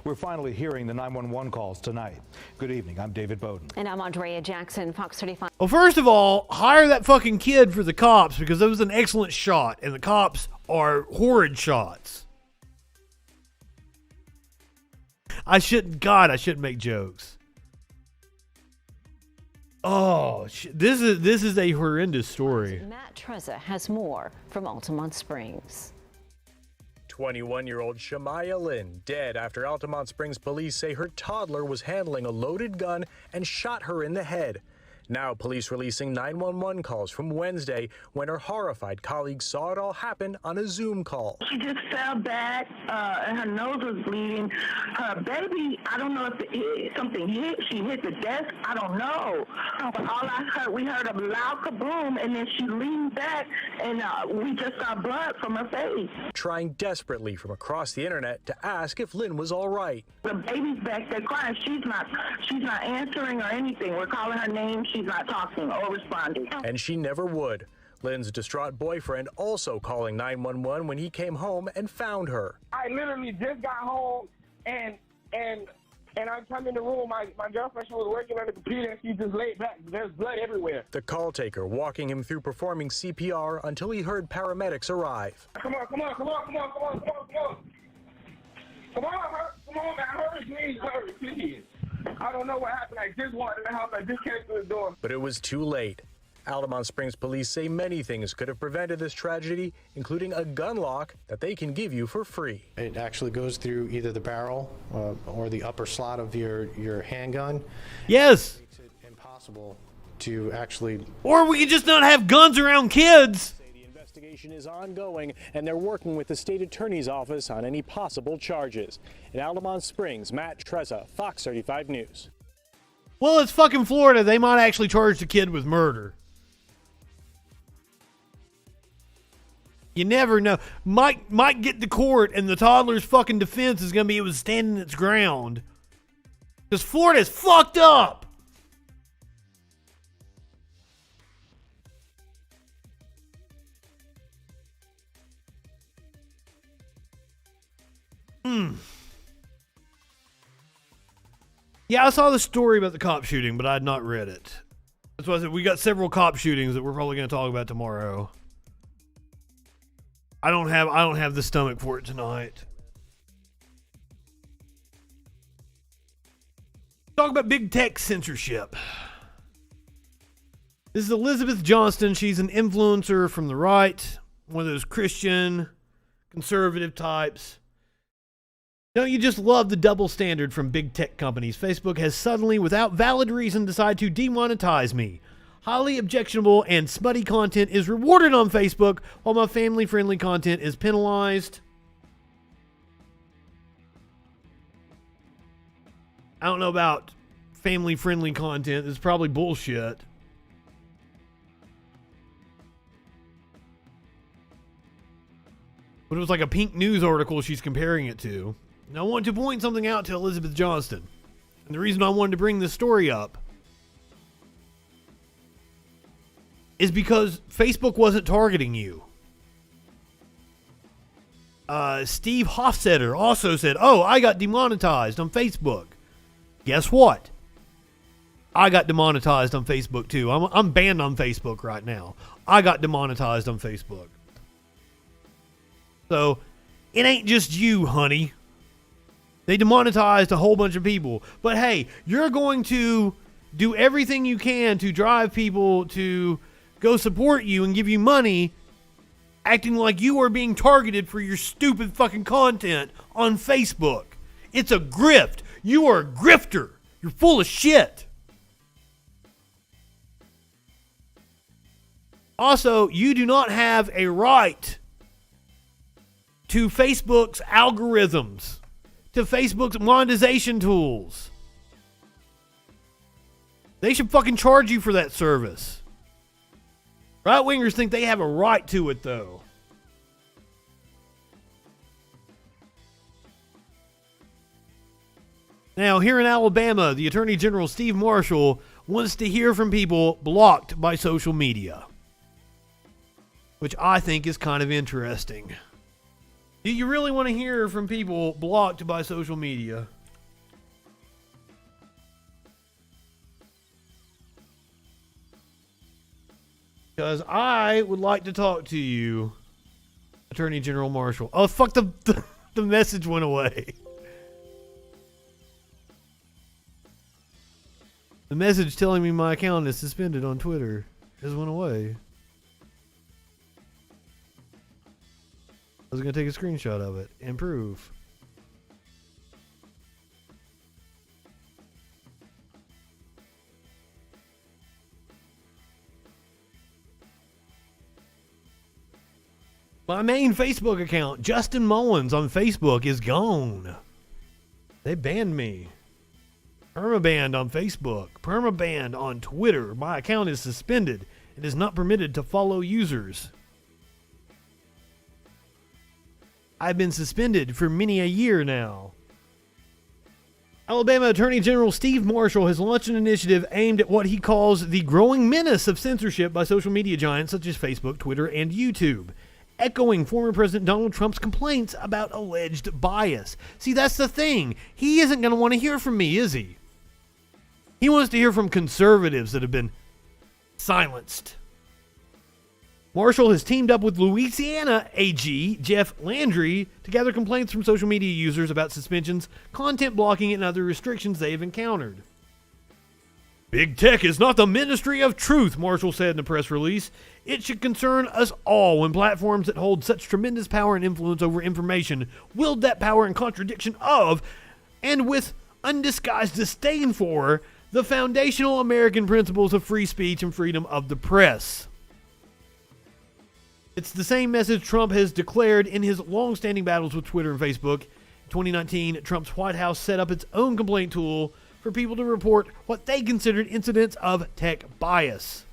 Speaker 19: We're finally hearing the 911 calls tonight. Good evening. I'm David Bowden.
Speaker 20: And I'm Andrea Jackson, Fox 35.
Speaker 2: Well, first of all, hire that fucking kid for the cops because that was an excellent shot, and the cops are horrid shots. I shouldn't make jokes. Oh, this is a horrendous story.
Speaker 20: Matt Trezza has more from Altamont Springs.
Speaker 21: 21-year-old Shamaya Lynn dead after Altamont Springs police say her toddler was handling a loaded gun and shot her in the head. Now police releasing 911 calls from Wednesday when her horrified colleagues saw it all happen on a Zoom call.
Speaker 18: She just fell back, and her nose was bleeding. Her baby, I don't know if something hit. She hit the desk. I don't know. But all I heard, we heard a loud kaboom, and then she leaned back, and we just saw blood from her face.
Speaker 21: Trying desperately from across the internet to ask if Lynn was all right.
Speaker 18: The baby's back there crying. She's not answering or anything. We're calling her name. She's not talking or responding.
Speaker 21: And she never would. Lynn's distraught boyfriend also calling 911 when he came home and found her.
Speaker 22: I literally just got home and I come in the room. My girlfriend, she was working on the computer and she just laid back. There's blood everywhere.
Speaker 21: The call taker walking him through performing CPR until he heard paramedics arrive.
Speaker 22: Come on, man. Hurry, please. I don't know what happened. I just wanted to help. I just came through the door.
Speaker 21: But it was too late. Altamont Springs police say many things could have prevented this tragedy, including a gun lock that they can give you for free.
Speaker 23: It actually goes through either the barrel or the upper slot of your handgun.
Speaker 2: Yes.
Speaker 23: It makes it impossible to actually...
Speaker 2: Or we could just not have guns around kids.
Speaker 21: The investigation is ongoing, and they're working with the state attorney's office on any possible charges. In Altamont Springs, Matt Trezza, Fox 35 News.
Speaker 2: Well, it's fucking Florida. They might actually charge the kid with murder. You never know. Might get to court, and the toddler's fucking defense is going to be it was standing its ground. Because Florida's fucked up. Yeah, I saw the story about the cop shooting, but I had not read it. That's why I said we got several cop shootings that we're probably going to talk about tomorrow. I don't have the stomach for it tonight. Talk about big tech censorship. This is Elizabeth Johnston. She's an influencer from the right, one of those Christian conservative types. Don't you just love the double standard from big tech companies? Facebook has suddenly, without valid reason, decided to demonetize me. Highly objectionable and smutty content is rewarded on Facebook, while my family-friendly content is penalized. I don't know about family-friendly content. It's probably bullshit. But it was like a Pink News article she's comparing it to. And I want to point something out to Elizabeth Johnston. And the reason I wanted to bring this story up is because Facebook wasn't targeting you. Steve Hofstetter also said, "Oh, I got demonetized on Facebook." Guess what? I got demonetized on Facebook too. I'm banned on Facebook right now. I got demonetized on Facebook. So, it ain't just you, honey. They demonetized a whole bunch of people. But hey, you're going to do everything you can to drive people to go support you and give you money, acting like you are being targeted for your stupid fucking content on Facebook. It's a grift. You are a grifter. You're full of shit. Also, you do not have a right to Facebook's algorithms, to Facebook's monetization tools. They should fucking charge you for that service. Right-wingers think they have a right to it, though. Now, here in Alabama, the Attorney General Steve Marshall wants to hear from people blocked by social media, which I think is kind of interesting. Do you really want to hear from people blocked by social media? Because I would like to talk to you, Attorney General Marshall. Oh, fuck, the message went away. The message telling me my account is suspended on Twitter just went away. I was going to take a screenshot of it and prove. My main Facebook account, Justin Mullins on Facebook, is gone. They banned me. Permabanned on Facebook. Permabanned on Twitter. My account is suspended. It is not permitted to follow users. I've been suspended for many a year now. Alabama Attorney General Steve Marshall has launched an initiative aimed at what he calls the growing menace of censorship by social media giants such as Facebook, Twitter, and YouTube, echoing former President Donald Trump's complaints about alleged bias. See, that's the thing. He isn't going to want to hear from me, is he? He wants to hear from conservatives that have been silenced. Marshall has teamed up with Louisiana AG Jeff Landry to gather complaints from social media users about suspensions, content blocking, and other restrictions they have encountered. Big tech is not the ministry of truth, Marshall said in a press release. It should concern us all when platforms that hold such tremendous power and influence over information wield that power in contradiction of, and with undisguised disdain for, the foundational American principles of free speech and freedom of the press. It's the same message Trump has declared in his long-standing battles with Twitter and Facebook. In 2019, Trump's White House set up its own complaint tool for people to report what they considered incidents of tech bias.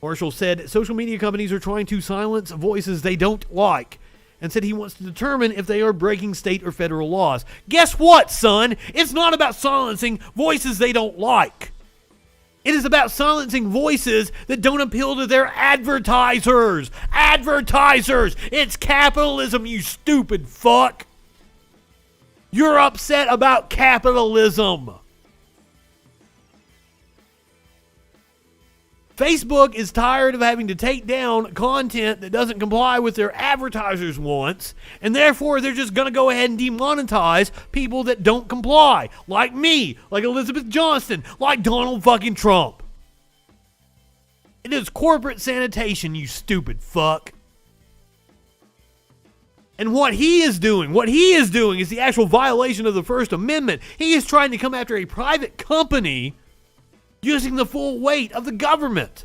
Speaker 2: Marshall said social media companies are trying to silence voices they don't like, and said he wants to determine if they are breaking state or federal laws. Guess what, son? It's not about silencing voices they don't like. It is about silencing voices that don't appeal to their advertisers. Advertisers! It's capitalism, you stupid fuck. You're upset about capitalism. Facebook is tired of having to take down content that doesn't comply with their advertisers' wants, and therefore they're just going to go ahead and demonetize people that don't comply. Like me, like Elizabeth Johnston, like Donald fucking Trump. It is corporate sanitation, you stupid fuck. And what he is doing is the actual violation of the First Amendment. He is trying to come after a private company using the full weight of the government.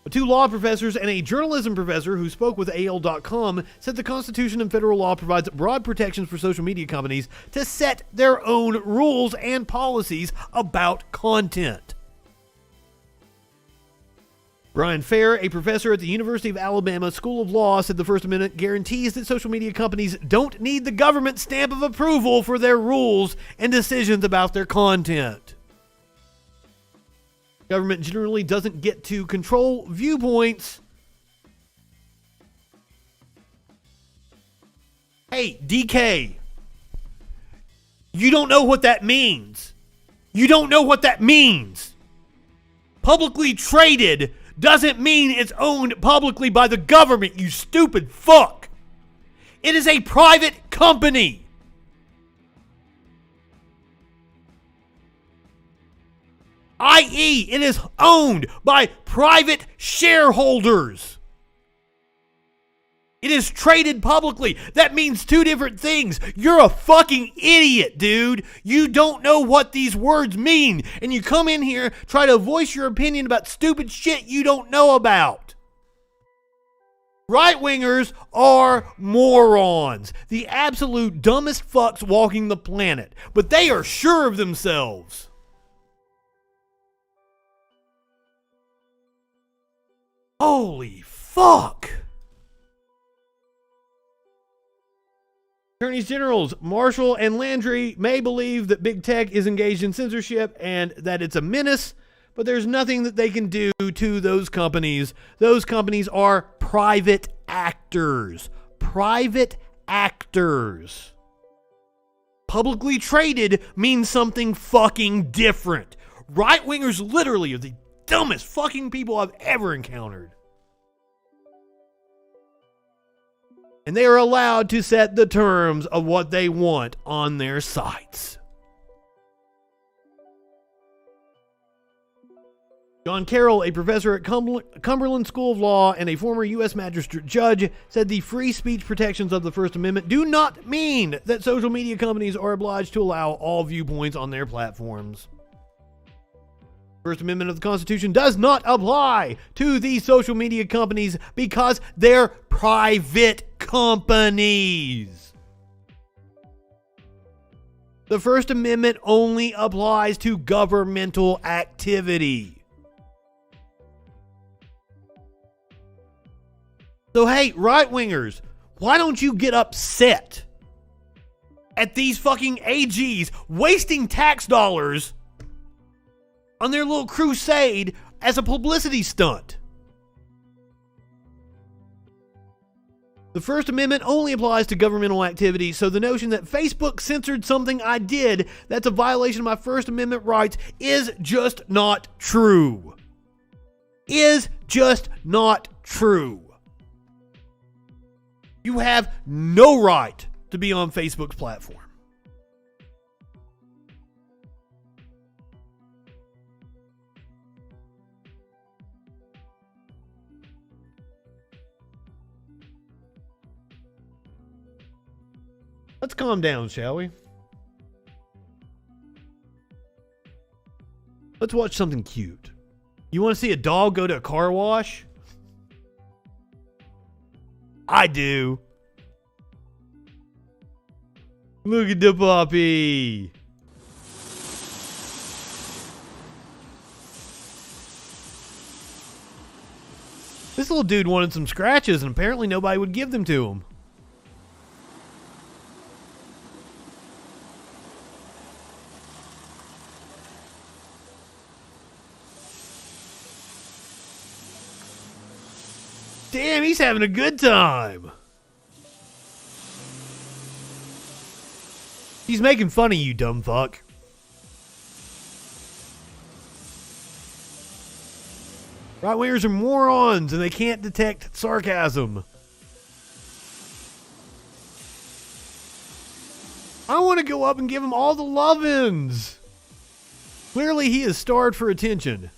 Speaker 2: Two law professors and a journalism professor who spoke with AL.com said the Constitution and federal law provides broad protections for social media companies to set their own rules and policies about content. Brian Fair, a professor at the University of Alabama School of Law, said the First Amendment guarantees that social media companies don't need the government stamp of approval for their rules and decisions about their content. Government generally doesn't get to control viewpoints. Hey, DK, you don't know what that means. You don't know what that means. Publicly traded doesn't mean it's owned publicly by the government, you stupid fuck. It is a private company. I.e., it is owned by private shareholders. It is traded publicly. That means two different things. You're a fucking idiot, dude. You don't know what these words mean. And you come in here, try to voice your opinion about stupid shit you don't know about. Right-wingers are morons. The absolute dumbest fucks walking the planet. But they are sure of themselves. Holy fuck. Attorneys Generals Marshall and Landry may believe that big tech is engaged in censorship and that it's a menace, but there's nothing that they can do to those companies. Those companies are private actors. Private actors. Publicly traded means something fucking different. Right-wingers literally are the dumbest fucking people I've ever encountered. And they are allowed to set the terms of what they want on their sites. John Carroll, a professor at Cumberland School of Law and a former U.S. magistrate judge, said the free speech protections of the First Amendment do not mean that social media companies are obliged to allow all viewpoints on their platforms. First Amendment of the Constitution does not apply to these social media companies because they're private companies. The First Amendment only applies to governmental activity. So hey, right-wingers, why don't you get upset at these fucking AGs wasting tax dollars on their little crusade as a publicity stunt? The First Amendment only applies to governmental activity, so the notion that Facebook censored something I did that's a violation of my First Amendment rights is just not true. Is just not true. You have no right to be on Facebook's platform. Let's calm down, shall we? Let's watch something cute. You want to see a dog go to a car wash? I do. Look at the puppy. This little dude wanted some scratches, and apparently nobody would give them to him. Damn, he's having a good time. He's making fun of you, dumb fuck. Right-wingers are morons and they can't detect sarcasm. I want to go up and give him all the lovins. Clearly he is starved for attention.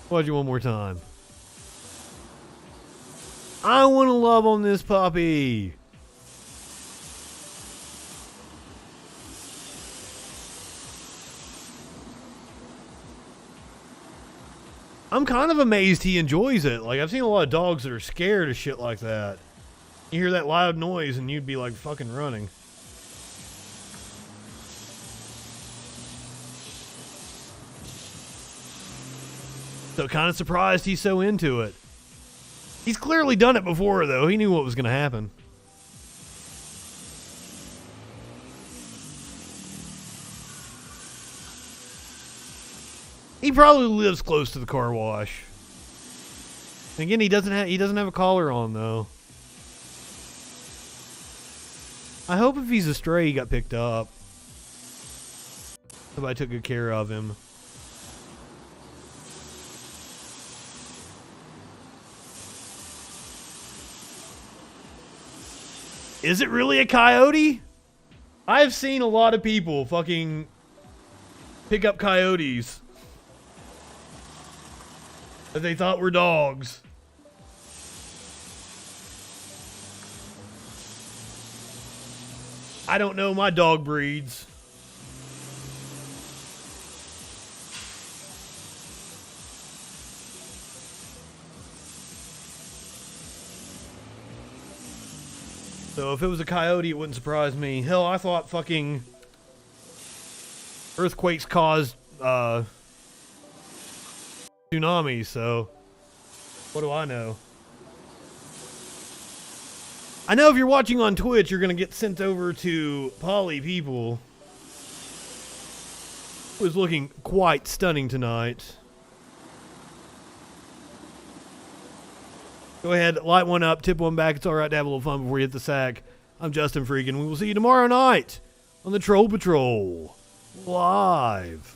Speaker 2: Watch it one more time. I want to love on this puppy. I'm kind of amazed he enjoys it. Like, I've seen a lot of dogs that are scared of shit like that. You hear that loud noise and you'd be like fucking running. So kind of surprised he's so into it. He's clearly done it before, though. He knew what was going to happen. He probably lives close to the car wash. Again, he doesn't have a collar on, though. I hope if he's a stray, he got picked up. Somebody took good care of him. Is it really a coyote? I've seen a lot of people fucking pick up coyotes that they thought were dogs. I don't know my dog breeds. So if it was a coyote, it wouldn't surprise me. Hell, I thought fucking earthquakes caused tsunamis, so what do I know? I know if you're watching on Twitch, you're going to get sent over to Poly People. was looking quite stunning tonight. Go ahead, light one up, tip one back. It's all right to have a little fun before you hit the sack. I'm Justin Freakin. We will see you tomorrow night on the Troll Patrol live.